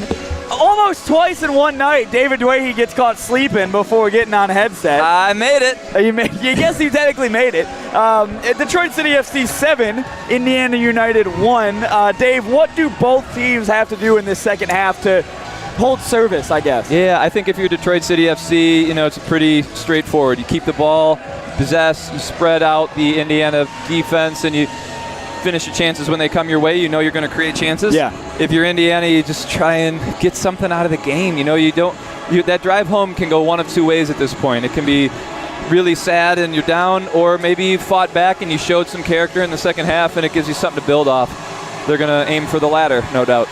Almost twice in one night, David Dwayhe gets caught sleeping before getting on headset. I made it. You guess you technically made it. Detroit City FC 7, Indiana United 1. Dave, what do both teams have to do in this second half to hold service, I guess? Yeah, I think if you're Detroit City FC, it's pretty straightforward. You keep the ball, possess, you spread out the Indiana defense, and you finish your chances when they come your way. You're going to create chances. Yeah. If you're Indiana, you just try and get something out of the game. That drive home can go one of two ways at this point. It can be really sad and you're down, or maybe you fought back and you showed some character in the second half and it gives you something to build off. They're going to aim for the latter, no doubt.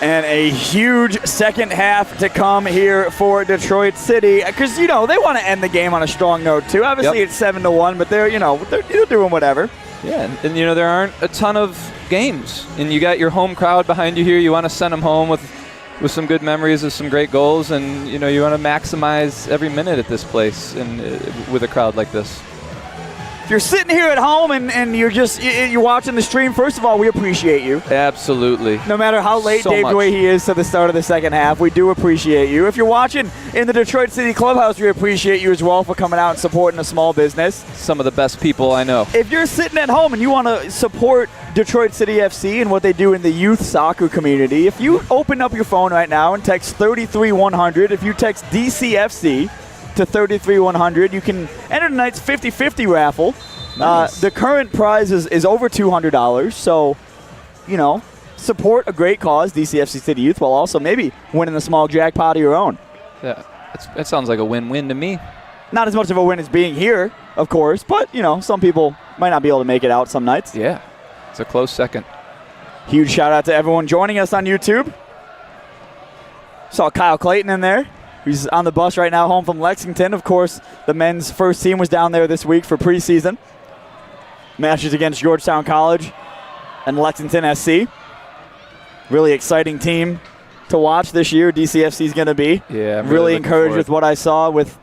And a huge second half to come here for Detroit City, because they want to end the game on a strong note too. Obviously, It's 7-1, but they're doing whatever. Yeah, and there aren't a ton of games, and you got your home crowd behind you here. You want to send them home with some good memories of some great goals, and you want to maximize every minute at this place and with a crowd like this. If you're sitting here at home and you're watching the stream, first of all, we appreciate you. Absolutely. No matter how late So Dave much. Dwayhe is to the start of the second half, we do appreciate you. If you're watching in the Detroit City Clubhouse, we appreciate you as well for coming out and supporting a small business. Some of the best people I know. If you're sitting at home and you want to support Detroit City FC and what they do in the youth soccer community, if you open up your phone right now and text 33100, if you text DCFC to 33100, you can enter tonight's 50-50 raffle. Nice. The current prize is over $200, so support a great cause, DCFC City Youth, while also maybe winning a small jackpot of your own. Yeah, that sounds like a win-win to me. Not as much of a win as being here, of course, but some people might not be able to make it out some nights. Yeah, it's a close second. Huge shout out to everyone joining us on YouTube. Saw Kyle Clayton in there. He's on the bus right now, home from Lexington. Of course, the men's first team was down there this week for preseason. Matches against Georgetown College and Lexington SC. Really exciting team to watch this year. DCFC is going to be. Yeah, I'm really looking encouraged forward. with what I saw with.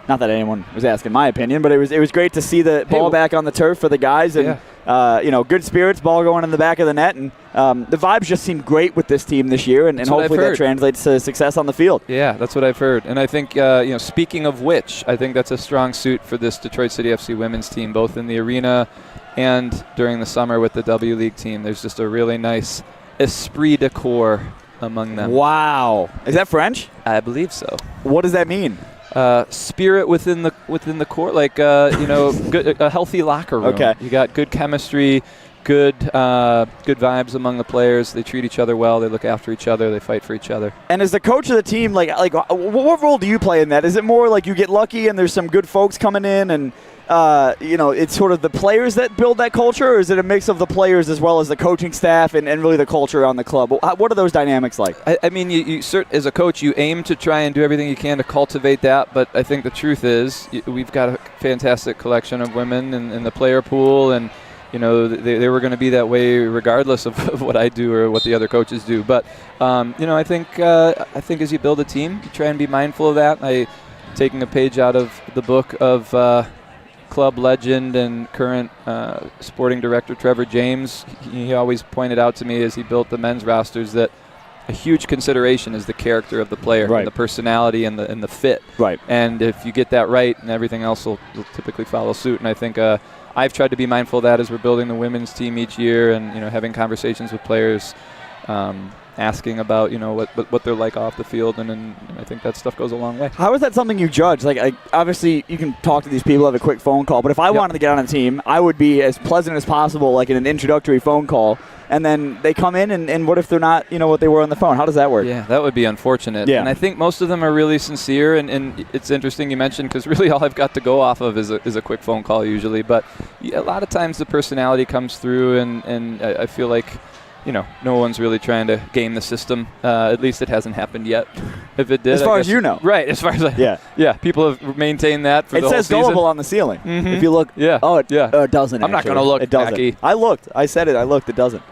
Not that anyone was asking my opinion, but it was great to see the ball back on the turf for the guys, and good spirits, ball going in the back of the net, and the vibes just seem great with this team this year, and hopefully that translates to success on the field. Yeah, that's what I've heard, and I think speaking of which, I think that's a strong suit for this Detroit City FC women's team, both in the arena and during the summer with the W League team. There's just a really nice esprit de corps among them. Wow, is that French? I believe so. What does that mean? Spirit within the court, like good, a healthy locker room. Okay. You got good chemistry, good vibes among the players. They treat each other well. They look after each other. They fight for each other. And as the coach of the team, like what role do you play in that? Is it more like you get lucky and there's some good folks coming in and it's sort of the players that build that culture, or is it a mix of the players as well as the coaching staff and really the culture around the club? What are those dynamics like? I mean, you as a coach, you aim to try and do everything you can to cultivate that, but I think the truth is we've got a fantastic collection of women in the player pool, and they were going to be that way regardless of what I do or what the other coaches do. But I think as you build a team, you try and be mindful of that. Taking a page out of the book of club legend and current sporting director Trevor James, he always pointed out to me as he built the men's rosters that a huge consideration is the character of the player, right, and the personality and the fit. Right. And if you get that right, and everything else will typically follow suit. And I think I've tried to be mindful of that as we're building the women's team each year, and having conversations with players, asking about what they're like off the field, and I think that stuff goes a long way. How is that something you judge? Like obviously you can talk to these people, have a quick phone call, but if I wanted to get on a team, I would be as pleasant as possible, like in an introductory phone call, and then they come in and what if they're not what they were on the phone? How does that work? Yeah, that would be unfortunate. Yeah. And I think most of them are really sincere, and it's interesting you mentioned, because really all I've got to go off of is a quick phone call usually, but a lot of times the personality comes through, and I feel like no one's really trying to game the system. At least it hasn't happened yet. If it did, as far as you know. Right, as far as yeah, people have maintained that for the whole season. It says gullible on the ceiling. Mm-hmm. If you look, it doesn't. I'm not going to look. It doesn't. Tacky. I looked. I said it. I looked. It doesn't.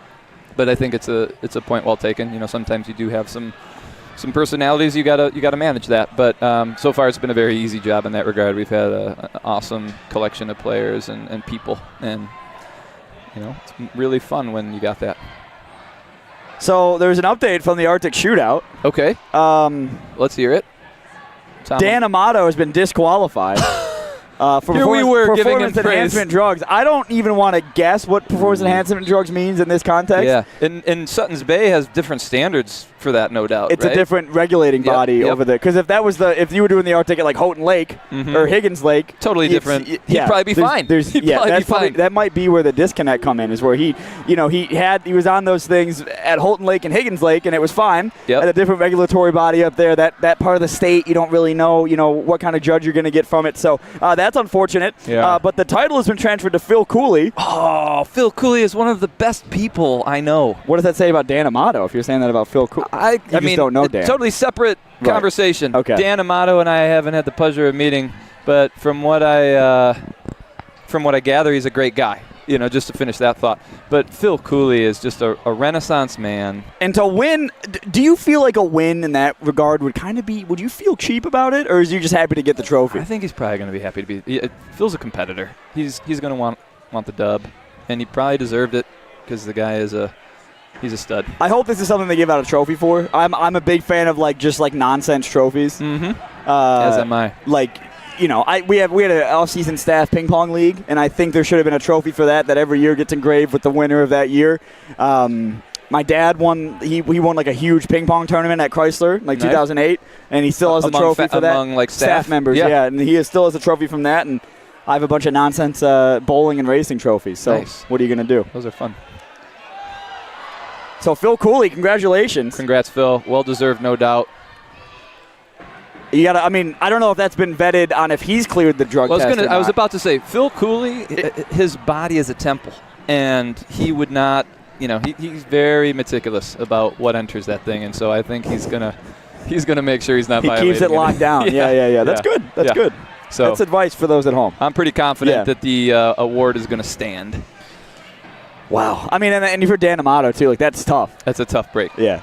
But I think it's a point well taken. Sometimes you do have some personalities. You gotta manage that. But so far it's been a very easy job in that regard. We've had an awesome collection of players and people, and it's really fun when you got that. So there's an update from the Arctic Shootout. Okay. Let's hear it. Dan Amato has been disqualified. For Here we were giving him performance enhancement drugs. I don't even want to guess what performance enhancement drugs means in this context. Yeah, and Sutton's Bay has different standards for that, no doubt. It's a different regulating body over there. Because if you were doing the Arctic at like Houghton Lake or Higgins Lake, totally different. He'd probably be fine. That might be where the disconnect come in. Is where he was on those things at Houghton Lake and Higgins Lake, and it was fine. Yep. At a different regulatory body up there, that part of the state, you don't really know, what kind of judge you're going to get from it. So that's unfortunate. Yeah. But the title has been transferred to Phil Cooley. Oh, Phil Cooley is one of the best people I know. What does that say about Dan Amato if you're saying that about Phil Cooley? I mean, don't know Dan. Totally separate conversation. Okay. Dan Amato and I haven't had the pleasure of meeting, but from what I gather, he's a great guy. Just to finish that thought. But Phil Cooley is just a renaissance man. And to win, do you feel like a win in that regard would kind of be, would you feel cheap about it, or is you just happy to get the trophy? I think he's probably going to be happy to be. Phil's a competitor. He's going to want the dub, and he probably deserved it because the guy is he's a stud. I hope this is something they give out a trophy for. I'm a big fan of just nonsense trophies. Mm-hmm. As am I. We had an off-season staff ping pong league, and I think there should have been a trophy for that every year gets engraved with the winner of that year. My dad won. He won a huge ping pong tournament at Chrysler, nice. 2008, and he still has a trophy for that. Among staff members, yeah, and he still has a trophy from that. And I have a bunch of nonsense bowling and racing trophies. So nice. What are you going to do? Those are fun. So Phil Cooley, congratulations. Congrats, Phil. Well deserved, no doubt. You gotta. I don't know if that's been vetted on if he's cleared the drug test. I was about to say, Phil Cooley, his body is a temple, and he would not. He's very meticulous about what enters that thing, and so I think he's gonna make sure he's not violating. He keeps it locked down. Yeah. That's good. That's good. So that's advice for those at home. I'm pretty confident that the award is going to stand. Wow. And for Dan Amato too. That's tough. That's a tough break. Yeah.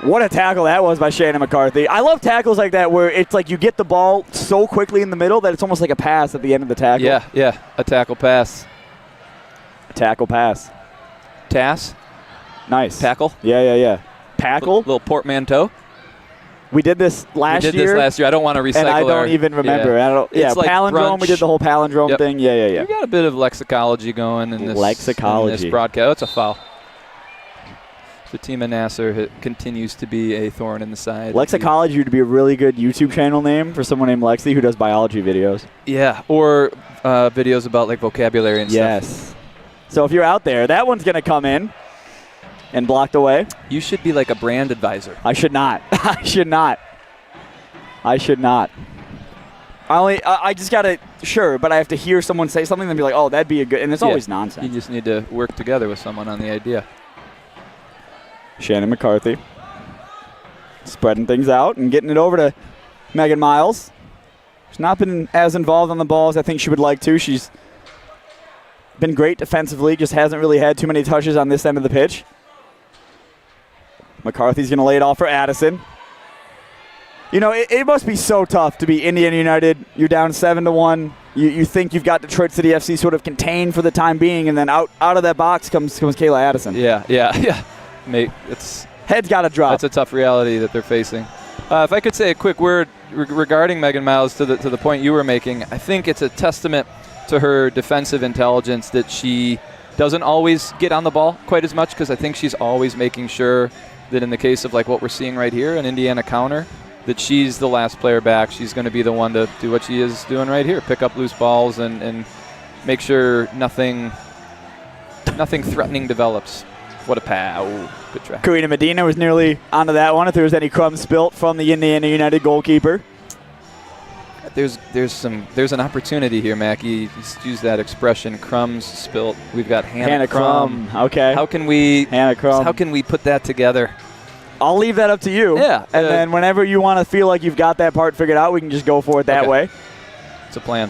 What a tackle that was by Shannon McCarthy. I love tackles like that where it's you get the ball so quickly in the middle that it's almost like a pass at the end of the tackle. Yeah. A tackle pass. A tackle pass. Tass. Nice. Tackle. Yeah. Packle. Little portmanteau. We did this last year. I don't want to recycle. And I don't even remember. It's palindrome. Brunch. We did the whole palindrome thing. Yeah. We got a bit of lexicology going in this broadcast. Oh, it's a foul. Fatima Nasser continues to be a thorn in the side. Lexicology would be a really good YouTube channel name for someone named Lexi who does biology videos. Yeah, or videos about vocabulary and stuff. Yes. So if you're out there, that one's going to come in and blocked away. You should be like a brand advisor. I should not. I should not. I just got to, but I have to hear someone say something and be like, oh, that'd be a good, and it's always nonsense. You just need to work together with someone on the idea. Shannon McCarthy spreading things out and getting it over to Megan Miles. She's not been as involved on the ball as I think she would like to. She's been great defensively, just hasn't really had too many touches on this end of the pitch. McCarthy's going to lay it off for Addison. It must be so tough to be Indiana United. You're down 7-1. You think you've got Detroit City FC sort of contained for the time being, and then out of that box comes Kayla Addison. Yeah. Mate, head's got to drop. That's a tough reality that they're facing. If I could say a quick word regarding Megan Miles to the point you were making, I think it's a testament to her defensive intelligence that she doesn't always get on the ball quite as much, because I think she's always making sure that in the case of what we're seeing right here, an Indiana counter, that she's the last player back. She's going to be the one to do what she is doing right here, pick up loose balls and make sure nothing threatening develops. What a pow. Good try. Karina Medina was nearly onto that one if there was any crumbs spilt from the Indiana United goalkeeper. There's an opportunity here, Mackie. Just use that expression, crumbs spilt. We've got Hannah Crum. Okay. How can we put that together? I'll leave that up to you. Yeah. And then whenever you want to feel like you've got that part figured out, we can just go for it that way. It's a plan.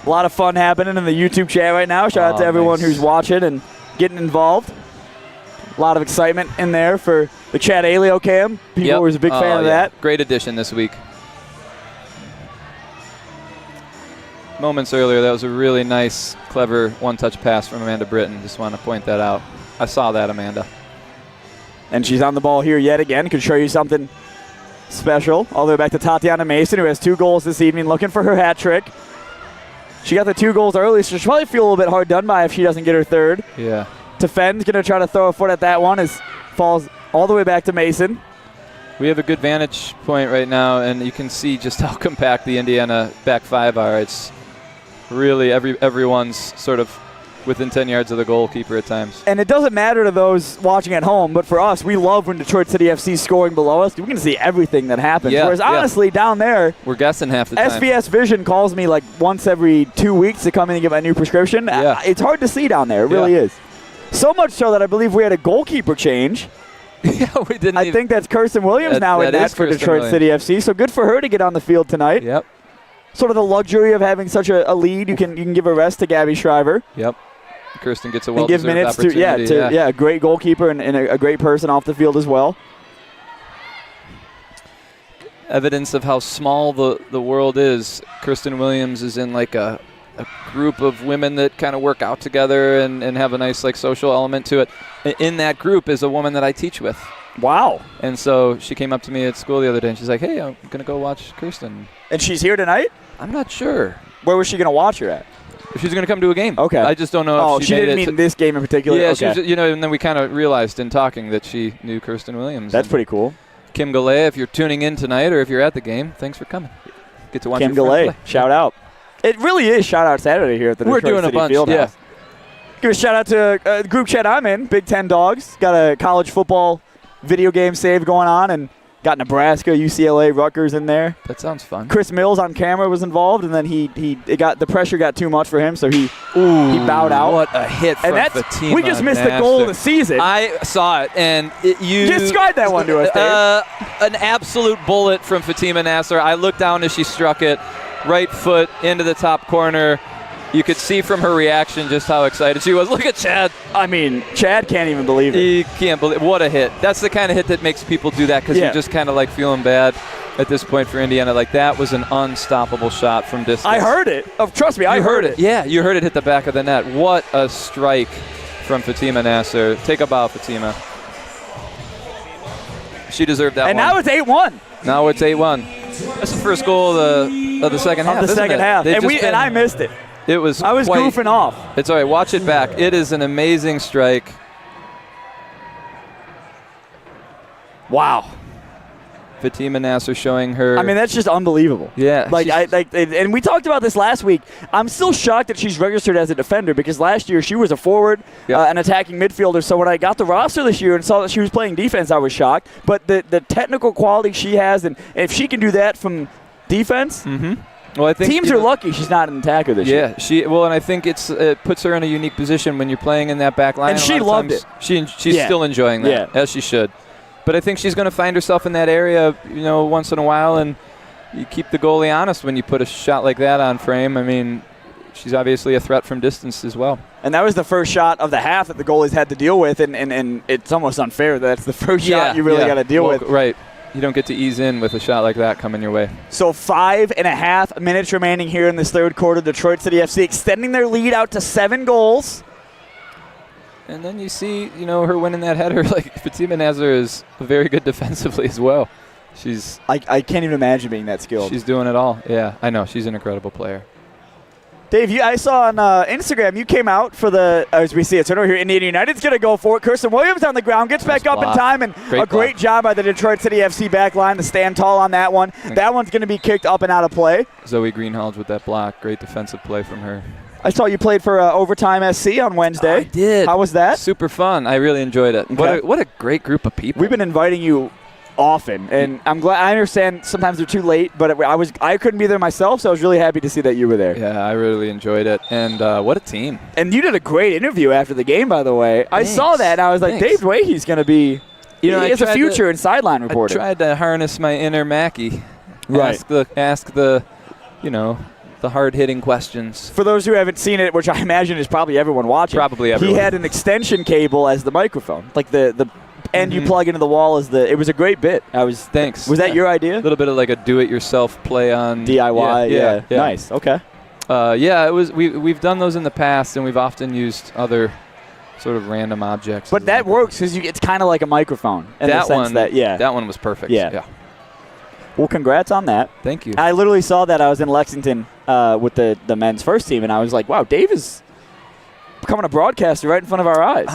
A lot of fun happening in the YouTube chat right now. Shout out to everyone who's watching and getting involved. A lot of excitement in there for the Chad Aleo cam. People was a big fan of that. Great addition this week. moments earlier, that was a really nice, clever one-touch pass from Amanda Britton. Just want to point that out. I saw that, Amanda. And she's on the ball here yet again. Could show you something special. All the way back to Tatiana Mason, who has 2 goals this evening, looking for her hat trick. She got the 2 goals early, so she'll probably feel a little bit hard done by if she doesn't get her third. Yeah. Defend's going to try to throw a foot at that one as falls all the way back to Mason. We have a good vantage point right now, and you can see just how compact the Indiana back 5 are. It's really everyone's sort of within 10 yards of the goalkeeper at times. And it doesn't matter to those watching at home, but for us, we love when Detroit City FC is scoring below us. We can see everything that happens. Yeah, Whereas honestly, down there, we're guessing half the time. SBS Vision calls me like once every 2 weeks to come in and get my new prescription. Yeah. It's hard to see down there. It really is. So much so that I believe we had a goalkeeper change. Yeah, we didn't. I think that's Kirsten Williams now in net for Detroit City FC. So good for her to get on the field tonight. Yep. Sort of the luxury of having such a lead. You can give a rest to Gabby Shriver. Yep. Kirsten gets a and give minutes opportunity. to a great goalkeeper and a great person off the field as well. Evidence of how small the world is. Kirsten Williams is in like a group of women that kind of work out together and have a nice like social element to it. In that group is a woman that I teach with. Wow. And so she came up to me at school the other day and she's like, hey, I'm going to go watch Kirsten. And she's here tonight? I'm not sure. Where was she going to watch her at? She's going to come to a game. Okay. I just don't know if she didn't mean this game in particular? Yeah, okay. she was, and then we kind of realized in talking that she knew Kirsten Williams. That's pretty cool. Kim Galea, if you're tuning in tonight or if you're at the game, thanks for coming. Get to watch Kim your friend Galea, play. shout out. It really is Shout Out Saturday here at the Detroit We're doing City a bunch, Fieldhouse. yeah. Give a shout out to the group chat I'm in, Big Ten Dogs. Got a college football video game save going on and got Nebraska, UCLA, Rutgers in there. That sounds fun. Chris Mills on camera was involved, and then the pressure got too much for him, so he bowed out. What a hit from Fatima. We just missed the goal of the season. I saw it, and you describe that one to us, Dave. An absolute bullet from Fatima Nasser. I looked down as she struck it, right foot into the top corner. You could see from her reaction just how excited she was. Look at Chad. I mean, Chad can't even believe it. He can't believe what a hit. That's the kind of hit that makes people do that because you're just kind of like feeling bad at this point for Indiana. Like that was an unstoppable shot from distance. I heard it. Oh, trust me, I heard it. Yeah, you heard it hit the back of the net. What a strike from Fatima Nasser. Take a bow, Fatima. She deserved that and one. And now it's 8-1. Now it's 8-1. That's the first goal of the second half. Of the second half. And I missed it. I was goofing off. It's all right. Watch it back. It is an amazing strike. Wow. Fatima Nasser showing her. I mean, that's just unbelievable. Yeah. And we talked about this last week. I'm still shocked that she's registered as a defender because last year she was a forward, an attacking midfielder. So when I got the roster this year and saw that she was playing defense, I was shocked. But the technical quality she has, and if she can do that from defense. Mm-hmm. Well, I think teams are lucky she's not an attacker this year. Yeah, and I think it puts her in a unique position when you're playing in that back line. And she loved it. She's still enjoying that, as she should. But I think she's going to find herself in that area, once in a while, and you keep the goalie honest when you put a shot like that on frame. I mean, she's obviously a threat from distance as well. And that was the first shot of the half that the goalies had to deal with, and it's almost unfair that that's the first shot you really got to deal with. Right. You don't get to ease in with a shot like that coming your way. So 5.5 minutes remaining here in this third quarter. Detroit City FC extending their lead out to 7 goals. And then you see, her winning that header. Like Fatima Nasser is very good defensively as well. I can't even imagine being that skilled. She's doing it all. Yeah, I know. She's an incredible player. Dave, I saw on Instagram you came out for as we see it, so over here, Indiana United's going to go for it. Kirsten Williams on the ground, gets back up in time, and great job by the Detroit City FC back line to stand tall on that one. That one's going to be kicked up and out of play. Zoe Greenhalgh with that block. Great defensive play from her. I saw you played for Overtime SC on Wednesday. I did. How was that? Super fun. I really enjoyed it. Okay. What a great group of people. We've been inviting you often, and I'm glad. I understand sometimes they're too late, but I couldn't be there myself, so I was really happy to see that you were there. Yeah, I really enjoyed it, and what a team! And you did a great interview after the game, by the way. Thanks. I saw that, and I was like, Dave Leahy's going to be. He has a future in sideline reporting. I tried to harness my inner Mackey. Right. Ask the the hard-hitting questions. For those who haven't seen it, which I imagine is probably everyone watching. Probably everyone. He had an extension cable as the microphone, like the end you plug into the wall is it was a great bit. Thanks. Was that your idea? A little bit of like a do-it-yourself play on DIY. Yeah. Nice. Okay. Yeah, it was. We've done those in the past, and we've often used other sort of random objects. But that works because it's kind of like a microphone in the sense that that one was perfect. Yeah. Well, congrats on that. Thank you. I literally saw that. I was in Lexington with the men's first team, and I was like, wow, Dave is becoming a broadcaster right in front of our eyes.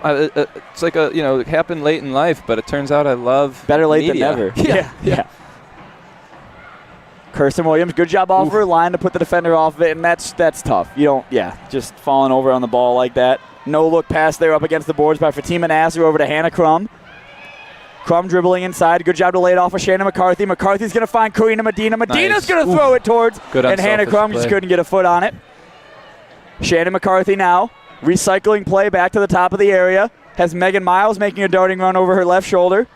It's like it happened late in life, but it turns out I love better late media. than never. Yeah. Kirsten Williams, good job off her line to put the defender off of it, and that's tough. You don't, just falling over on the ball like that. No look pass there up against the boards by Fatima Nasser over to Hannah Crum. Crum dribbling inside. Good job to lay it off of Shannon McCarthy. McCarthy's going to find Karina Medina. Medina's going to throw it towards, and Hannah Crum just couldn't get a foot on it. Shannon McCarthy now recycling play back to the top of the area. Has Megan Miles making a darting run over her left shoulder.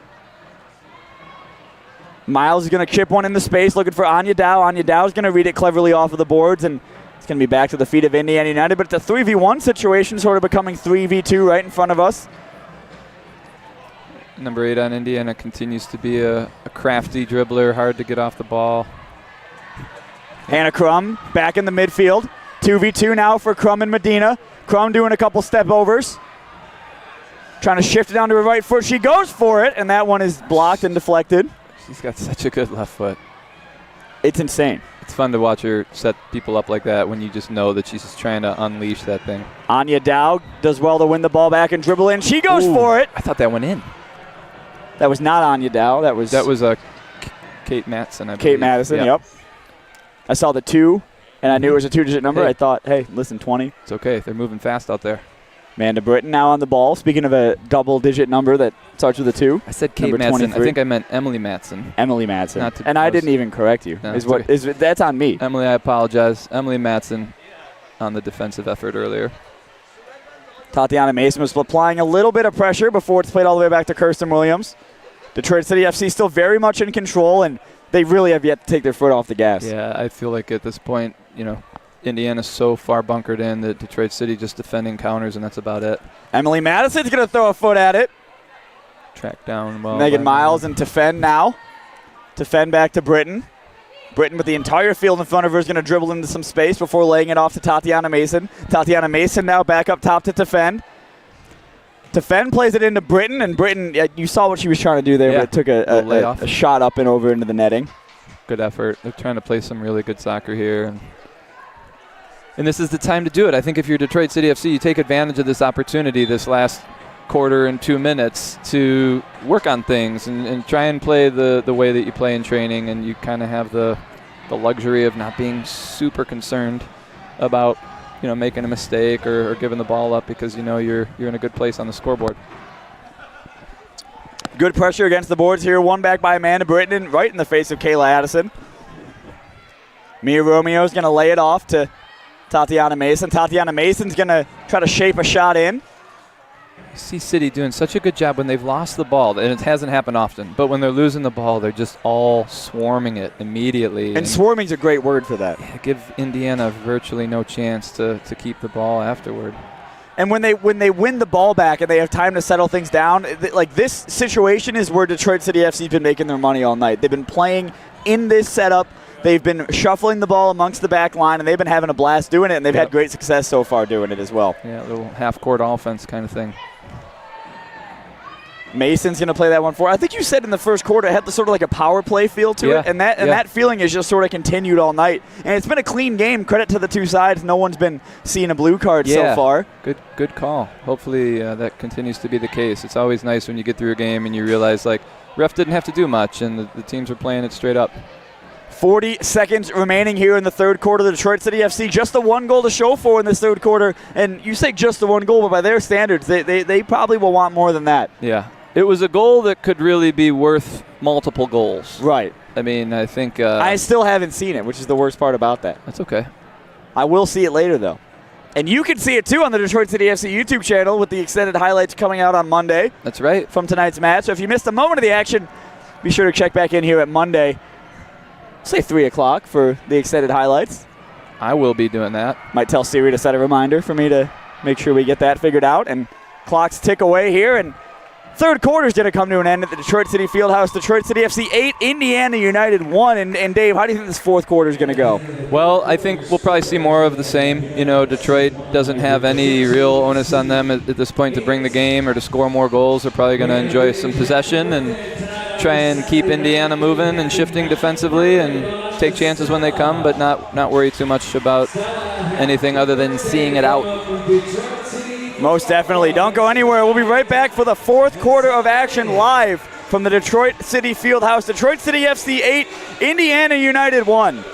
Miles is going to chip one in the space, looking for Anya Dow. Anya Dow is going to read it cleverly off of the boards, and it's going to be back to the feet of Indiana United. But it's a 3v1 situation, sort of becoming 3v2 right in front of us. Number 8 on Indiana continues to be a crafty dribbler, hard to get off the ball. Hannah Crum back in the midfield. 2v2 now for Crum and Medina. Crum doing a couple step overs. Trying to shift it down to her right foot. She goes for it, and that one is blocked and deflected. She's got such a good left foot. It's insane. It's fun to watch her set people up like that when you just know that she's just trying to unleash that thing. Anya Dow does well to win the ball back and dribble in. She goes for it. I thought that went in. That was not Anya Dow. That was Kate Madison, I believe. Kate Madison, yep. I saw the 2, and I knew it was a 2-digit number. Hey. I thought, hey, listen, 20. It's okay. They're moving fast out there. Amanda Britton now on the ball. Speaking of a double-digit number that starts with a 2. I said Kate Madsen. I think I meant Emily Madsen. Emily Madsen. And I didn't even correct you. No, That's on me. Emily, I apologize. Emily Madsen on the defensive effort earlier. Tatiana Mason was applying a little bit of pressure before it's played all the way back to Kirsten Williams. Detroit City FC still very much in control, and they really have yet to take their foot off the gas. Yeah, I feel like at this point, Indiana's so far bunkered in that Detroit City just defending counters, and that's about it. Emily Madison's going to throw a foot at it. Track down well. Megan Miles and Tefen now. Tefen back to Britton. Britton with the entire field in front of her is going to dribble into some space before laying it off to Tatiana Mason. Tatiana Mason now back up top to Tefen. Tefen plays it into Britton, and Britton, you saw what she was trying to do there, but it took a shot up and over into the netting. Good effort. They're trying to play some really good soccer here. And this is the time to do it. I think if you're Detroit City FC, you take advantage of this opportunity this last quarter and 2 minutes to work on things and try and play the way that you play in training, and you kind of have the luxury of not being super concerned about making a mistake or giving the ball up because you're in a good place on the scoreboard. Good pressure against the boards here. One back by Amanda Britton, right in the face of Kayla Addison. Mia Romeo's going to lay it off to Tatiana Mason. Tatiana Mason's going to try to shape a shot in. I see City doing such a good job when they've lost the ball, and it hasn't happened often, but when they're losing the ball, they're just all swarming it immediately. And swarming's a great word for that. Yeah, give Indiana virtually no chance to keep the ball afterward. And when they win the ball back and they have time to settle things down, like this situation is where Detroit City FC's been making their money all night. They've been playing in this setup. They've been shuffling the ball amongst the back line, and they've been having a blast doing it, and they've had great success so far doing it as well. Yeah, a little half-court offense kind of thing. Mason's going to play that one for. I think you said in the first quarter it had sort of like a power play feel to it, and that feeling has just sort of continued all night. And it's been a clean game. Credit to the two sides. No one's been seeing a blue card so far. Good call. Hopefully that continues to be the case. It's always nice when you get through a game and you realize ref didn't have to do much, and the teams are playing it straight up. 40 seconds remaining here in the third quarter. The Detroit City FC just the one goal to show for in this third quarter. And you say just the one goal, but by their standards, they probably will want more than that. Yeah. It was a goal that could really be worth multiple goals. Right. I mean, I think... I still haven't seen it, which is the worst part about that. That's okay. I will see it later, though. And you can see it, too, on the Detroit City FC YouTube channel with the extended highlights coming out on Monday. That's right. From tonight's match. So if you missed a moment of the action, be sure to check back in here at Monday, say 3 o'clock for the extended highlights. I will be doing that. Might tell Siri to set a reminder for me to make sure we get that figured out. And clocks tick away here, and Third quarter's going to come to an end at the Detroit City Fieldhouse. Detroit City FC 8, Indiana United 1. And Dave, how do you think this fourth quarter is going to go? Well, I think we'll probably see more of the same. You know, Detroit doesn't have any real onus on them at this point to bring the game or to score more goals. They're probably going to enjoy some possession and try and keep Indiana moving and shifting defensively and take chances when they come, but not worry too much about anything other than seeing it out. Most definitely. Don't go anywhere. We'll be right back for the fourth quarter of action live from the Detroit City Fieldhouse. Detroit City FC 8, Indiana United 1.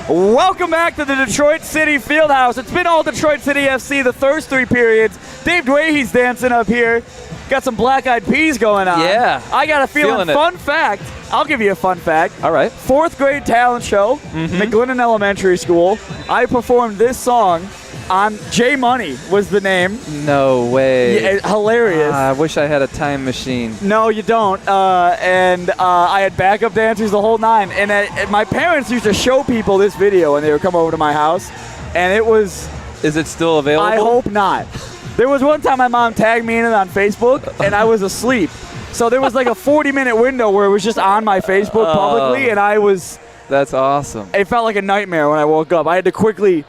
Welcome back to the Detroit City Fieldhouse. It's been all Detroit City FC the first three periods. Dave Dwayhe's dancing up here. Got some black-eyed peas going on. Yeah. I got a feeling. Fun fact. I'll give you a fun fact. All right. Fourth grade talent show, McGlinnan Elementary School. I performed this song on J Money was the name. No way. Yeah, hilarious. I wish I had a time machine. No, you don't. And I had backup dancers the whole nine. And my parents used to show people this video when they would come over to my house. And it was... Is it still available? I hope not. There was one time my mom tagged me in it on Facebook, and I was asleep. So there was like a 40-minute window where it was just on my Facebook publicly, and I was... That's awesome. It felt like a nightmare when I woke up. I had to quickly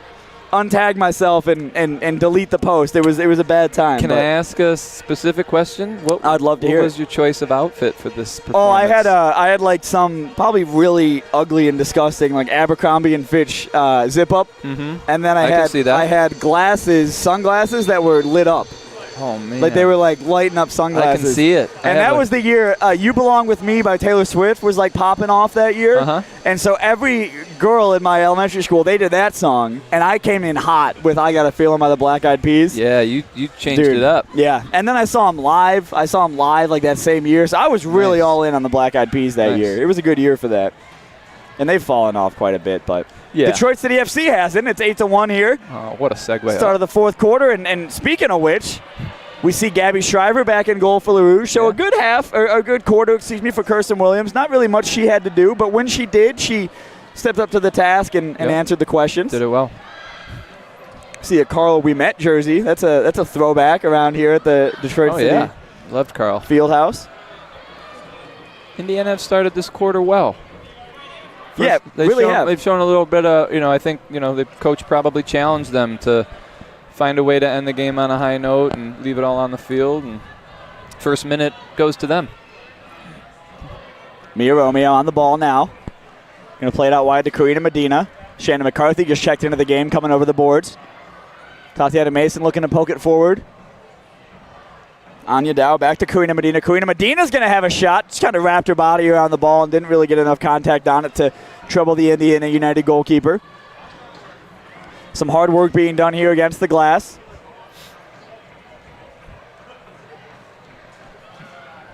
untag myself and delete the post. It was a bad time. Can I ask a specific question? I'd love to hear. What was your choice of outfit for this performance? Oh, I had like some probably really ugly and disgusting like Abercrombie and Fitch zip up, and then I had sunglasses that were lit up. Oh man! Like they were like lighting up sunglasses. I can see it. And that was the year "You Belong with Me" by Taylor Swift was like popping off that year. And so every girl in my elementary school, they did that song, and I came in hot with "I Got a Feeling" by the Black Eyed Peas. Yeah, you changed it up. Yeah, and then I saw them live. Like that same year, so I was really all in on the Black Eyed Peas that year. It was a good year for that, and they've fallen off quite a bit, but. Yeah. Detroit City FC hasn't. It's 8-1 here. Oh, what a segue. Start of the fourth quarter. And speaking of which, we see Gabby Shriver back in goal for LaRouge. So a good quarter, for Kirsten Williams. Not really much she had to do, but when she did, she stepped up to the task and answered the questions. Did it well. See a Carl We Met jersey. That's a throwback around here at the Detroit City. Yeah. Loved Carl. Fieldhouse. Indiana have started this quarter well. They've shown a little bit of, I think, the coach probably challenged them to find a way to end the game on a high note and leave it all on the field. And first minute goes to them. Mia Romeo on the ball now. Going to play it out wide to Karina Medina. Shannon McCarthy just checked into the game, coming over the boards. Tatiana Mason looking to poke it forward. Anya Dow back to Karina Medina. Karina Medina's going to have a shot. Just kind of wrapped her body around the ball and didn't really get enough contact on it to trouble the Indiana United goalkeeper. Some hard work being done here against the glass.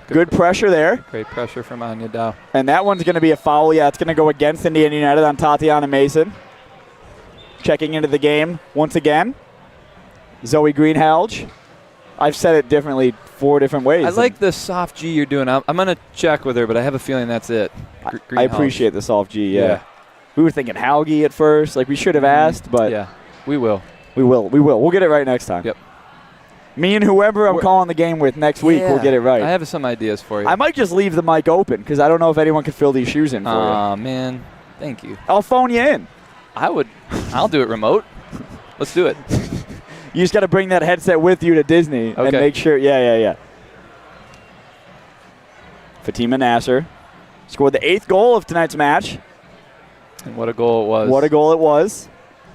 Good pressure there. Great pressure from Anya Dow. And that one's going to be a foul. Yeah, it's going to go against Indiana United on Tatiana Mason. Checking into the game once again. Zoe Greenhalgh. I've said it differently 4 different ways. I like the soft G you're doing. I'm going to check with her, but I have a feeling that's it. I appreciate the soft G, yeah. We were thinking Hauge at first. Like, we should have asked, but... Yeah, we will. We will. We'll get it right next time. Yep. Me and whoever I'm calling the game with next week will get it right. I have some ideas for you. I might just leave the mic open because I don't know if anyone can fill these shoes in for you. Aw, man. Thank you. I'll phone you in. I'll do it remote. Let's do it. You just got to bring that headset with you to Disney and make sure. Yeah. Fatima Nasser scored the 8th goal of tonight's match. And what a goal it was. What a goal it was.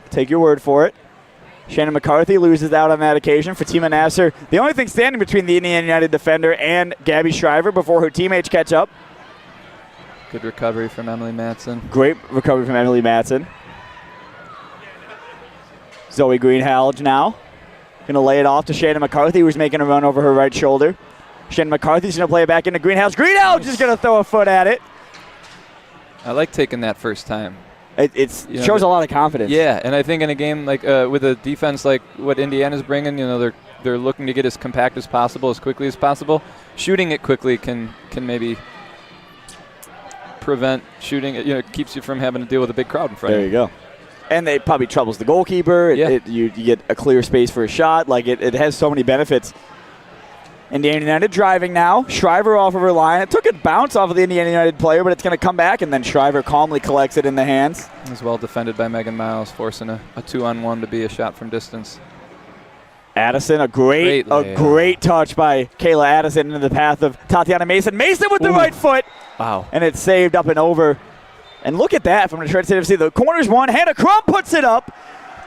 Take your word for it. Shannon McCarthy loses out on that occasion. Fatima Nasser, the only thing standing between the Indiana United defender and Gabby Shriver before her teammates catch up. Good recovery from Emily Matson. Great recovery from Emily Matson. Zoe Greenhalgh now. Going to lay it off to Shannon McCarthy, who's making a run over her right shoulder. Shannon McCarthy's going to play it back into Greenhalgh. Greenhalgh is going to throw a foot at it. I like taking that first time. It shows a lot of confidence. Yeah, and I think in a game like with a defense like what Indiana's bringing, they're looking to get as compact as possible, as quickly as possible. Shooting it quickly can maybe prevent shooting. It keeps you from having to deal with a big crowd in front of you. There you go. And it probably troubles the goalkeeper. You get a clear space for a shot. Like it has so many benefits. Indiana United driving now. Shriver off of her line. It took a bounce off of the Indiana United player, but it's going to come back, and then Shriver calmly collects it in the hands. It was well defended by Megan Miles, forcing a 2-on-1 to be a shot from distance. Addison, a great touch by Kayla Addison into the path of Tatiana Mason. Mason with the right foot. Wow. And it's saved up and over. And look at that from Detroit City FC. The corner's one. Hannah Crum puts it up.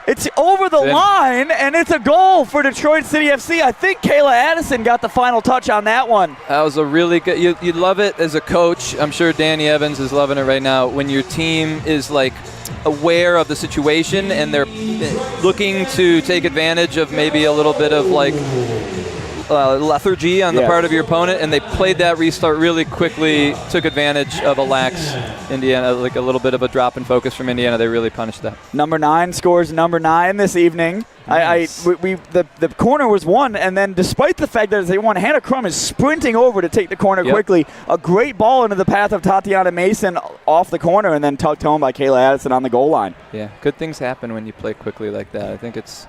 It's over the line, and it's a goal for Detroit City FC. I think Kayla Addison got the final touch on that one. That was a really good – you'd love it as a coach. I'm sure Danny Evans is loving it right now when your team is, like, aware of the situation and they're looking to take advantage of maybe a little bit of, like, lethargy on the part of your opponent, and they played that restart really quickly, took advantage of a lax Indiana, like a little bit of a drop in focus from Indiana. They really punished that. Number 9 scores number 9 this evening. Nice. The corner was won, and then despite the fact that they won, Hannah Crum is sprinting over to take the corner quickly. A great ball into the path of Tatiana Mason off the corner, and then tucked home by Kayla Addison on the goal line. Yeah, good things happen when you play quickly like that. I think it's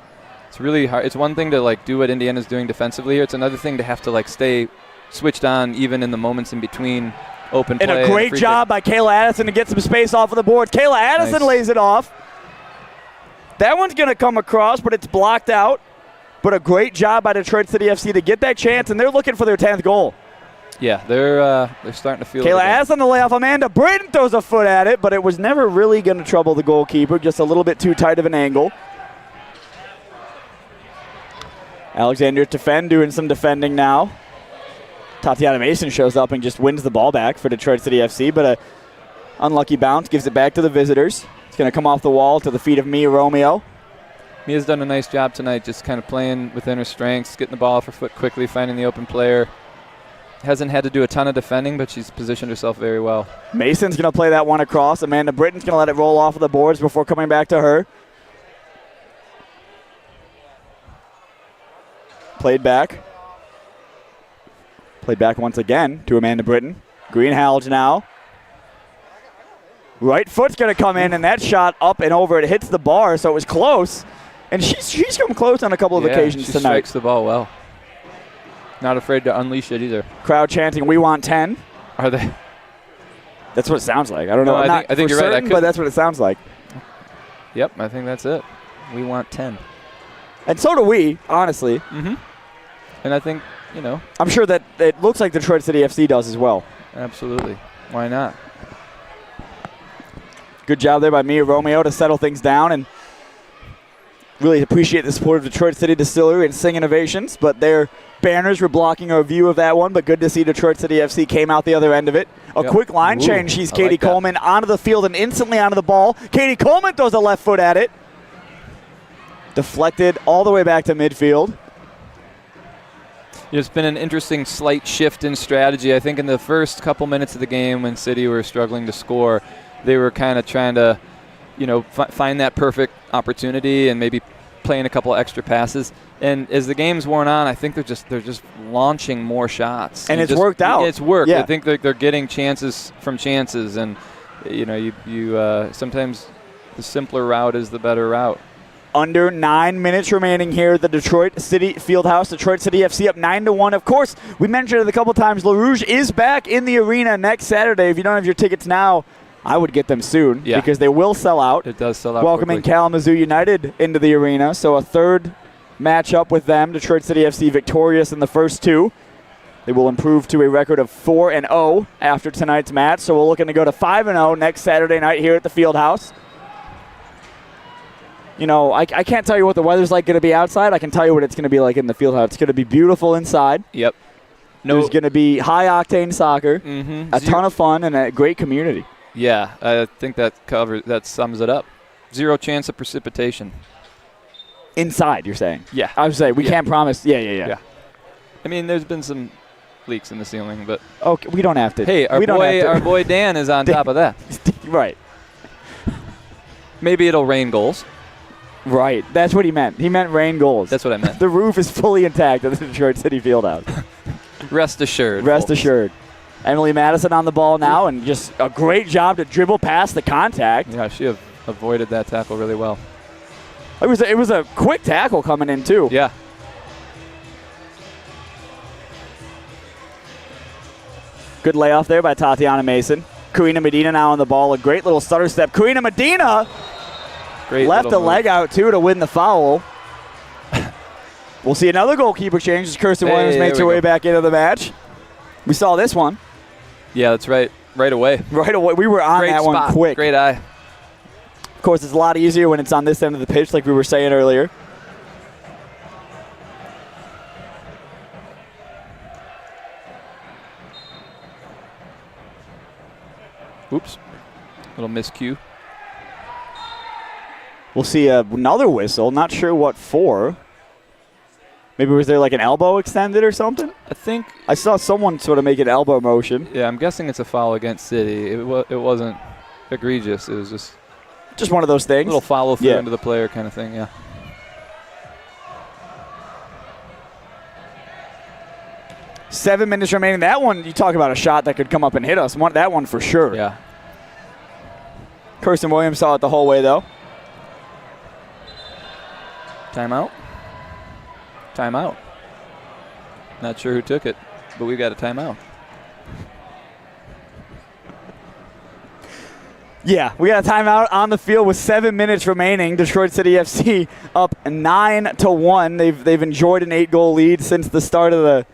really hard. It's one thing to like do what Indiana's doing defensively here. It's another thing to have to like stay switched on even in the moments in between open play. And a great job by Kayla Addison to get some space off of the board. Kayla Addison lays it off. That one's going to come across, but it's blocked out. But a great job by Detroit City FC to get that chance, and they're looking for their 10th goal. Yeah, they're starting to feel Kayla Addison the layoff. Amanda Braden throws a foot at it, but it was never really going to trouble the goalkeeper. Just a little bit too tight of an angle. Alexandria Tefen doing some defending now. Tatiana Mason shows up and just wins the ball back for Detroit City FC, but a unlucky bounce gives it back to the visitors. It's going to come off the wall to the feet of Mia Romeo. Mia's done a nice job tonight, just kind of playing within her strengths, getting the ball off her foot quickly, finding the open player. Hasn't had to do a ton of defending, but she's positioned herself very well. Mason's going to play that one across. Amanda Britton's going to let it roll off of the boards before coming back to her. Played back once again to Amanda Britton. Greenhalgh now. Right foot's going to come in, and that shot up and over. It hits the bar, so it was close. And she's come close on a couple of occasions tonight. She strikes the ball well. Not afraid to unleash it either. Crowd chanting, "We want 10." Are they? That's what it sounds like. I don't know. I think you're certain, right. But that's what it sounds like. Yep, I think that's it. We want 10. And so do we, honestly. Mm-hmm. And I think, I'm sure that it looks like Detroit City FC does as well. Absolutely. Why not? Good job there by Mia Romeo to settle things down. And really appreciate the support of Detroit City Distillery and Singh Innovations, but their banners were blocking our view of that one, but good to see Detroit City FC came out the other end of it. A quick line change. She's Katie Coleman onto the field and instantly onto the ball. Katie Coleman throws a left foot at it. Deflected all the way back to midfield. It's been an interesting slight shift in strategy. I think in the first couple minutes of the game when City were struggling to score, they were kind of trying to, find that perfect opportunity and maybe playing a couple extra passes. And as the game's worn on, I think they're just launching more shots. And it's worked out. It's worked. Yeah. I think they're getting chances from chances, and sometimes the simpler route is the better route. Under 9 minutes remaining here at the Detroit City Fieldhouse. Detroit City FC up 9-1. Of course, we mentioned it a couple times. LaRouge is back in the arena next Saturday. If you don't have your tickets now, I would get them soon because they will sell out. It does sell out. Welcoming quickly. Kalamazoo United into the arena. So a third matchup with them. Detroit City FC victorious in the first two. They will improve to a record of 4-0 after tonight's match. So we're looking to go to 5-0 next Saturday night here at the Fieldhouse. I can't tell you what the weather's like going to be outside. I can tell you what it's going to be like in the Fieldhouse. It's going to be beautiful inside. Yep. There's going to be high-octane soccer, a ton of fun, and a great community. Yeah, I think that sums it up. 0 chance of precipitation. Inside, you're saying? Yeah. I would say we can't promise. Yeah. I mean, there's been some leaks in the ceiling, but okay, we don't have to. Hey, our boy Dan is on top of that. Right. Maybe it'll rain goals. Right. That's what he meant. He meant rain goals. That's what I meant. The roof is fully intact at the Detroit City Fieldhouse. Rest assured. Rest assured. Emily Madison on the ball now, and just a great job to dribble past the contact. Yeah, she avoided that tackle really well. It was a quick tackle coming in, too. Yeah. Good layoff there by Tatiana Mason. Karina Medina now on the ball. A great little stutter step. Karina Medina left a leg out, too, to win the foul. We'll see another goalkeeper change as Kirsten Williams makes her way back into the match. We saw this one. Yeah, that's right. Right away. Right away. We were on that one quick. Great eye. Of course, it's a lot easier when it's on this end of the pitch, like we were saying earlier. Oops. Little miscue. We'll see another whistle. Not sure what for. Maybe was there like an elbow extended or something? I think I saw someone sort of make an elbow motion. Yeah, I'm guessing it's a foul against City. It wasn't egregious. It was just one of those things. A little follow through into the player kind of thing, yeah. Seven minutes remaining. That one, you talk about a shot that could come up and hit us. That one for sure. Yeah. Kirsten Williams saw it the whole way, though. Timeout. Timeout. Not sure who took it, but we got a timeout. Yeah, we got a timeout on the field with 7 minutes remaining. Detroit City FC up 9-1. They've enjoyed an 8-goal lead since the start of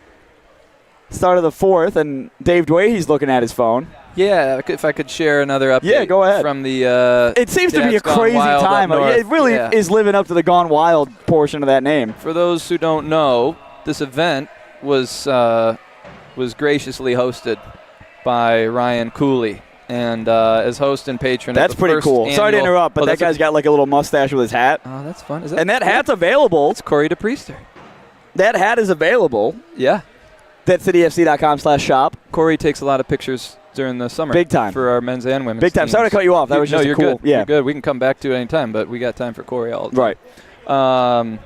the fourth, and Dave Dwayhe's looking at his phone. Yeah, if I could share another update. Yeah, go ahead. From the it seems to be a crazy time. It really is living up to the Gone Wild portion of that name. For those who don't know, this event was graciously hosted by Ryan Cooley, and as host and patron. That's of the pretty first cool. Sorry to interrupt, but that guy's got like a little mustache with his hat. Oh, that's fun. And that hat's available. It's Corey DePriester. That hat is available. Yeah. ThatCityFC.com/shop. Corey takes a lot of pictures during the summer. Big time. For our men's and women's Big time. teams. Sorry to cut you off. That was just you're cool. Good. Yeah. You're good. We can come back to it anytime, but we got time for Corey all the time. Right.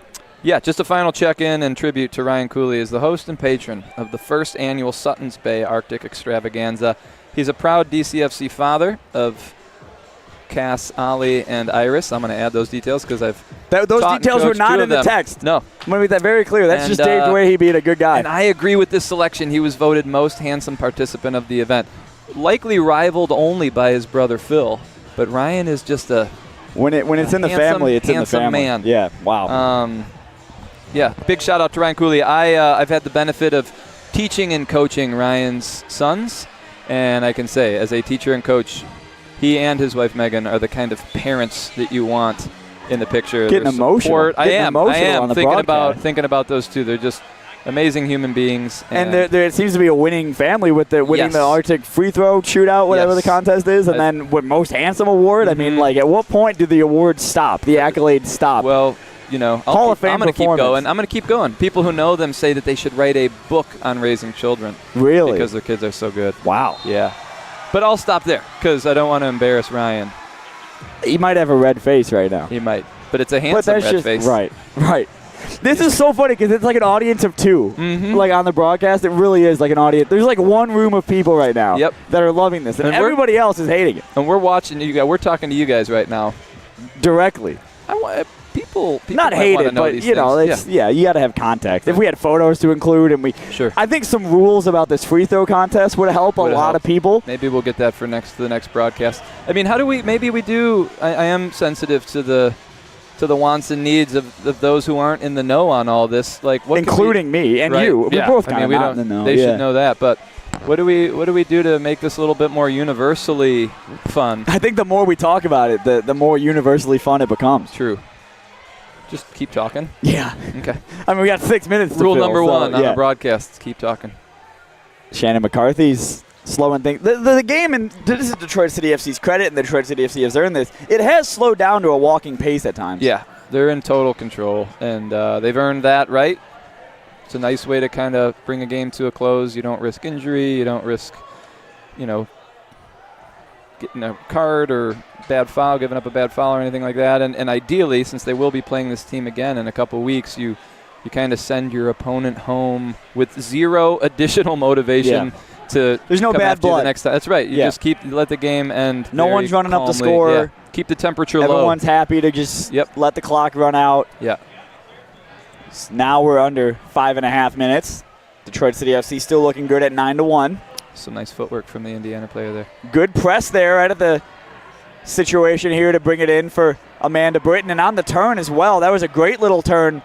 Yeah, just a final check-in and tribute to Ryan Cooley as the host and patron of the first annual Suttons Bay Arctic Extravaganza. He's a proud DCFC father of Cass, Ollie, and Iris. I'm going to add those details because those details were not in the text. No. I'm going to make that very clear. That's just Dave Dwayhe being a good guy. And I agree with this selection. He was voted most handsome participant of the event. Likely rivaled only by his brother Phil. But Ryan is just when it's in the family, it's in the family. Man. Yeah, wow. Yeah, big shout out to Ryan Cooley. I've had the benefit of teaching and coaching Ryan's sons. And I can say, as a teacher and coach, he and his wife Megan are the kind of parents that you want in the picture. Getting Their emotional. support. I am on the thinking about those two. They're just amazing human beings. And there it seems to be a winning family with the winning the Arctic free throw shootout, whatever the contest is, and then with most handsome award. I mean, like, at what point do the awards stop? The accolades stop? Well, you know, Hall of Fame I'm going to keep performance. going. I'm going to keep going. People who know them say that they should write a book on raising children. Really? Because their kids are so good. Wow. Yeah. But I'll stop there because I don't want to embarrass Ryan. He might have a red face right now. He might. But it's a handsome red face. Right. This is so funny because it's like an audience of two. Mm-hmm. Like on the broadcast, it really is like an audience. There's like one room of people right now that are loving this, and everybody else is hating it. And we're watching you guys. We're talking to you guys right now. Directly. I want people not hate it, but you know, it's, you got to have context. If we had photos to include, and I think some rules about this free throw contest would help a lot of people. Maybe we'll get that for the next broadcast. I mean, how do we? Maybe we do. I am sensitive to the wants and needs of those who aren't in the know on all this, like including me and you. We're both kind of not in the know. They should know that, but. What do we do to make this a little bit more universally fun? I think the more we talk about it, the more universally fun it becomes. True. Just keep talking. Yeah. Okay. I mean, we got 6 minutes to Rule fill, number one on the broadcast: keep talking. Shannon McCarthy's slowing things. The game, and this is Detroit City FC's credit, and the Detroit City FC has earned this. It has slowed down to a walking pace at times. Yeah, they're in total control, and they've earned that right. It's a nice way to kind of bring a game to a close. You don't risk injury. You don't risk, getting a card or giving up a bad foul or anything like that. And ideally, since they will be playing this team again in a couple weeks, you kind of send your opponent home with zero additional motivation to There's no come bad after you blood. the next time. That's right. You just let the game end. No one's running up the score. Yeah. Keep the temperature low. Everyone's happy to just let the clock run out. Yeah. Now we're under 5.5 minutes. Detroit City FC still looking good at 9-1. Some nice footwork from the Indiana player there. Good press there right at the situation here to bring it in for Amanda Britton. And on the turn as well. That was a great little turn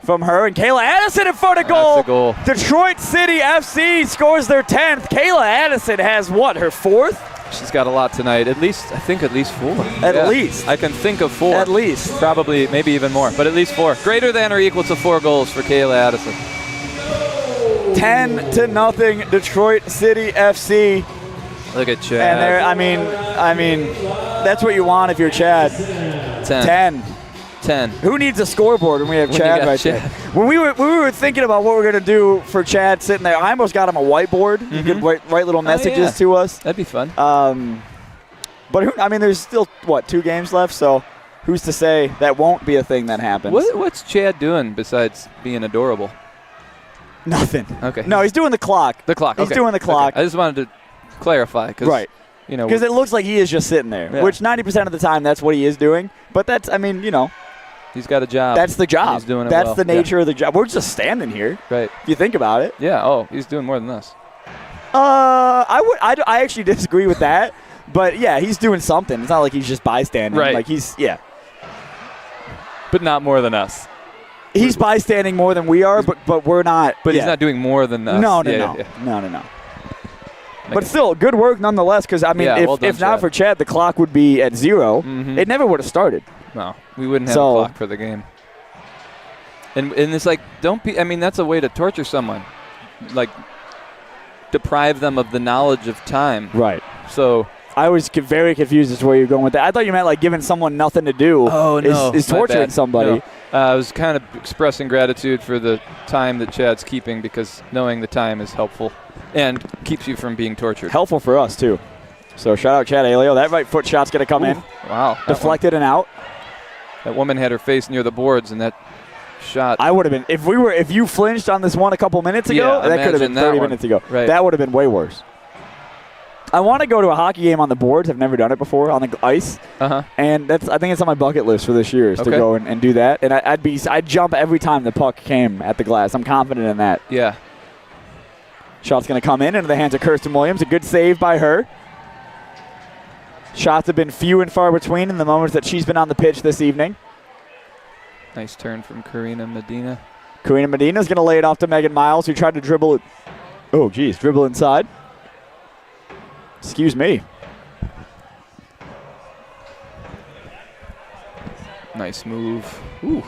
from her. And Kayla Addison in front of goal. That's a goal. Detroit City FC scores their 10th. Kayla Addison has her 4th? She's got a lot tonight. At least 4. At least. I can think of 4. At least. Probably, maybe even more, but at least 4. Greater than or equal to 4 goals for Kayla Addison. 10-0 Detroit City FC. Look at Chad. And I mean, that's what you want if you're Chad. 10. Who needs a scoreboard when we have Chad right there? When we were thinking about what we're going to do for Chad sitting there, I almost got him a whiteboard. Mm-hmm. You could write little messages to us. That'd be fun. But there's still, 2 games left, so who's to say that won't be a thing that happens? What's Chad doing besides being adorable? Nothing. Okay. No, he's doing the clock. He's doing the clock. Okay. I just wanted to clarify. Right. Because it looks like he is just sitting there, which 90% of the time that's what he is doing. But that's, he's got a job. That's the job. He's doing it That's well. the nature of the job. We're just standing here. Right. If you think about it. Yeah. Oh, he's doing more than us. I actually disagree with that. But, yeah, he's doing something. It's not like he's just bystanding. Right. Like But not more than us. He's bystanding more than we are, but we're not. But he's not doing more than us. No. But still, good work nonetheless, because, if not for Chad, the clock would be at 0. Mm-hmm. It never would have started. No, we wouldn't have a clock for the game. And it's like, that's a way to torture someone. Like, deprive them of the knowledge of time. Right. So I was very confused as to where you're going with that. I thought you meant like giving someone nothing to do is torturing somebody. No. I was kind of expressing gratitude for the time that Chad's keeping, because knowing the time is helpful and keeps you from being tortured. Helpful for us, too. So shout out Chad Aleo. That right foot shot's going to come in. Wow. Deflected and out. That woman had her face near the boards, and that shot. I would have been. If you flinched on this one a couple minutes ago, that could have been 30 minutes ago. Right. That would have been way worse. I want to go to a hockey game on the boards. I've never done it before on the ice. And I think it's on my bucket list for this year is to go and do that. And I'd jump every time the puck came at the glass. I'm confident in that. Yeah. Shot's going to come in into the hands of Kirsten Williams. A good save by her. Shots have been few and far between in the moments that she's been on the pitch this evening. Nice turn from Karina Medina. Karina Medina's going to lay it off to Megan Miles, who tried to dribble it. Oh, geez, dribble inside. Excuse me. Nice move. Ooh.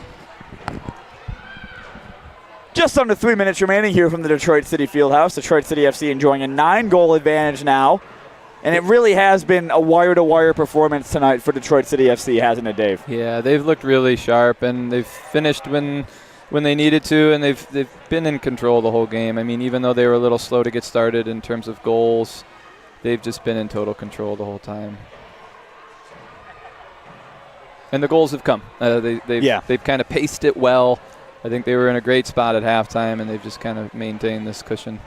Just under 3 minutes remaining here from the Detroit City Fieldhouse. Detroit City FC enjoying a 9-goal advantage now. And it really has been a wire-to-wire performance tonight for Detroit City FC, hasn't it, Dave? Yeah, they've looked really sharp, and they've finished when they needed to, and they've been in control the whole game. I mean, even though they were a little slow to get started in terms of goals, they've just been in total control the whole time. And the goals have come. They've kind of paced it well. I think they were in a great spot at halftime, and they've just kind of maintained this cushion.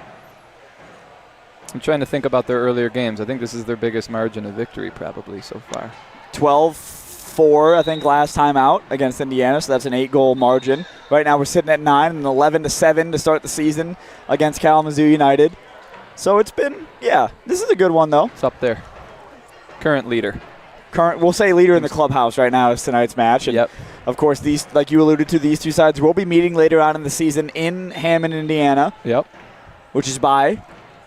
I'm trying to think about their earlier games. I think this is their biggest margin of victory probably so far. 12-4, I think, last time out against Indiana, so that's an 8-goal margin. Right now we're sitting at 9 and 11-7 to start the season against Kalamazoo United. So it's been, this is a good one, though. It's up there. Current leader. We'll say leader in the clubhouse right now is tonight's match. And of course, these, like you alluded to, these two sides will be meeting later on in the season in Hammond, Indiana. Yep. Which is by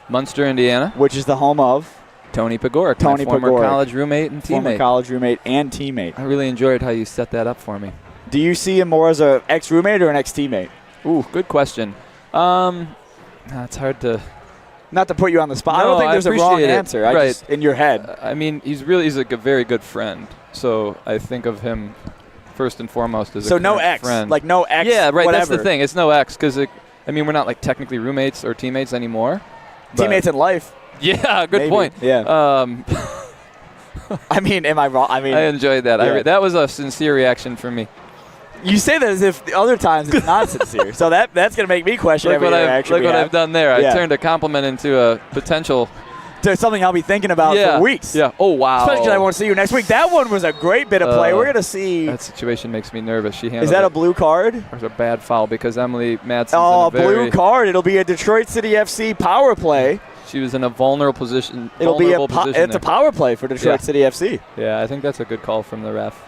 Munster, Indiana. Which is the home of Tony Pagoric, my former college roommate and teammate. Former college roommate and teammate. I really enjoyed how you set that up for me. Do you see him more as an ex-roommate or an ex-teammate? Ooh, good question. It's hard to... Not to put you on the spot. No, I don't think there's a wrong answer. Just in your head. I mean, he's a very good friend. So I think of him first and foremost as a friend. So no ex. Like no ex. Yeah, right. Whatever. That's the thing. It's no ex because, we're not like technically roommates or teammates anymore. Teammates in life. Yeah, good point. Yeah. I mean, am I wrong? I enjoyed that. Yeah. That was a sincere reaction from me. You say that as if the other times it's not sincere. So that's going to make me question every interaction Look what I've done there. I turned a compliment into a potential. There's something I'll be thinking about for weeks. Yeah. Oh, wow. Especially because I won't see you next week. That one was a great bit of play. We're going to see. That situation makes me nervous. She handled Is that a blue card? Or a bad foul because Emily Madsen's a blue card. It'll be a Detroit City FC power play. She was in a vulnerable position. It's a power play for Detroit City FC. Yeah, I think that's a good call from the ref.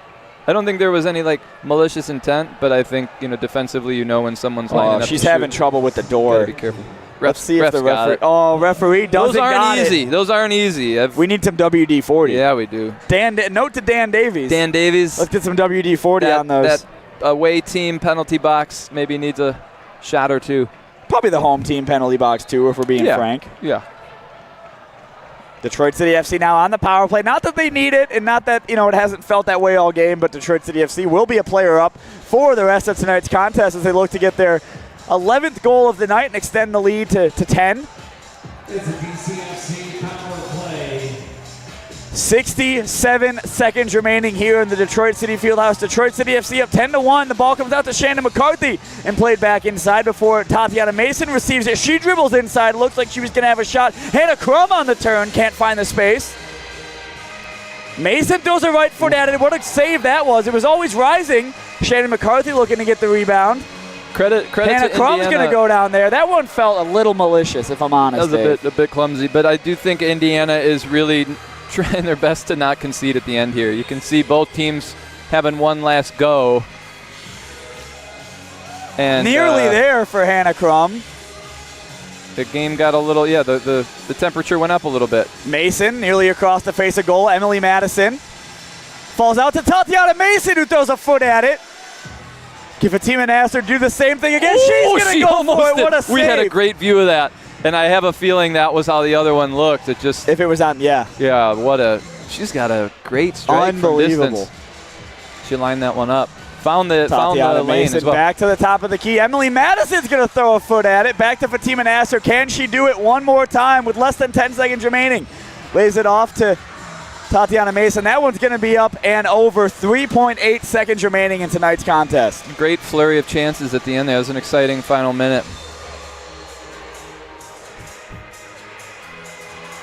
I don't think there was any malicious intent, but I think defensively when someone's lining up. She's having trouble with the door. Be careful. Let's see if the referee doesn't got it. Those aren't easy. We need some WD-40. Yeah, we do. Note to Dan Davies. Dan Davies. Let's get some WD-40 on those. That away team penalty box maybe needs a shot or two. Probably the home team penalty box too, if we're being frank. Yeah. Detroit City FC now on the power play. Not that they need it, and not that it hasn't felt that way all game, but Detroit City FC will be a player up for the rest of tonight's contest as they look to get their 11th goal of the night and extend the lead to 10. It's a DCFC power play. 67 seconds remaining here in the Detroit City Fieldhouse. Detroit City FC up 10-1. The ball comes out to Shannon McCarthy and played back inside before Tatiana Mason receives it. She dribbles inside. Looks like she was going to have a shot. Hannah Crum on the turn. Can't find the space. Mason throws her right foot at it. What a save that was. It was always rising. Shannon McCarthy looking to get the rebound. Credit Hannah to Crum's going to go down there. That one felt a little malicious, if I'm honest. That was a bit clumsy, but I do think Indiana is really trying their best to not concede at the end here. You can see both teams having one last go. And nearly there for Hannah Crum. The game got a little, the temperature went up a little bit. Mason nearly across the face of goal. Emily Madison falls out to Tatiana Mason, who throws a foot at it. Can Fatima Nasser do the same thing again? She's going to go for it. What a save. We had a great view of that, and I have a feeling that was how the other one looked. It just if it was on, yeah, she's got a great strike from distance. She lined that one up. Found the lane as well. Back to the top of the key. Emily Madison's going to throw a foot at it. Back to Fatima Nasser. Can she do it one more time with less than 10 seconds remaining? Lays it off to Tatiana Mason. That one's going to be up and over. 3.8 seconds remaining in tonight's contest. Great flurry of chances at the end. That was an exciting final minute.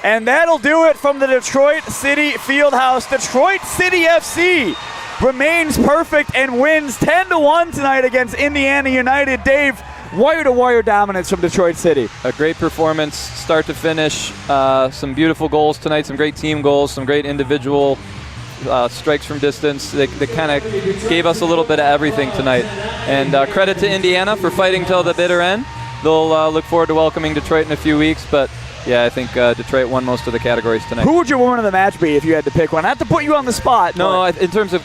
And that'll do it from the Detroit City Fieldhouse. Detroit City FC remains perfect and wins 10-1 tonight against Indiana United. Dave, wire-to-wire dominance from Detroit City. A great performance, start to finish. Some beautiful goals tonight, some great team goals, some great individual strikes from distance. They kind of gave us a little bit of everything tonight. And credit to Indiana for fighting till the bitter end. They'll look forward to welcoming Detroit in a few weeks, but yeah, I think Detroit won most of the categories tonight. Who would your woman of the match be if you had to pick one? Not to put you on the spot. No, in terms of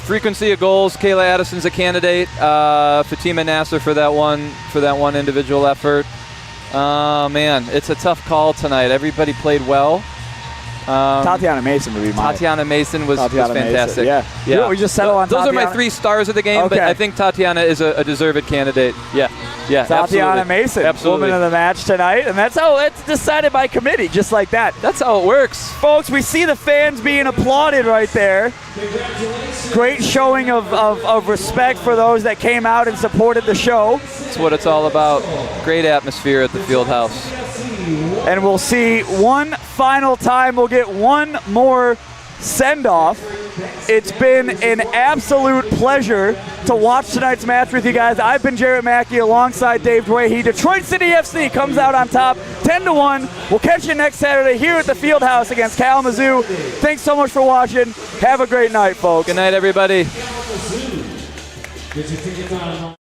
frequency of goals, Kayla Addison's a candidate. Fatima Nasser for that one individual effort. Man, it's a tough call tonight. Everybody played well. Tatiana Mason would be mine. Tatiana Mason was fantastic. Mason, yeah. We just settled on Those Tatiana. are my 3 stars of the game, but I think Tatiana is a deserved candidate. Yeah, Tatiana absolutely. Mason, Absolutely. woman of the match tonight, and that's how it's decided by committee, just like that. That's how it works. Folks, we see the fans being applauded right there. Great showing of respect for those that came out and supported the show. That's what it's all about. Great atmosphere at the Fieldhouse. And we'll see one final time. We'll get one more send-off. It's been an absolute pleasure to watch tonight's match with you guys. I've been Jarrett Mackey alongside Dave Dwayhe. Detroit City FC comes out on top 10-1. We'll catch you next Saturday here at the Fieldhouse against Kalamazoo. Thanks so much for watching. Have a great night, folks. Good night, everybody. Get your tickets on.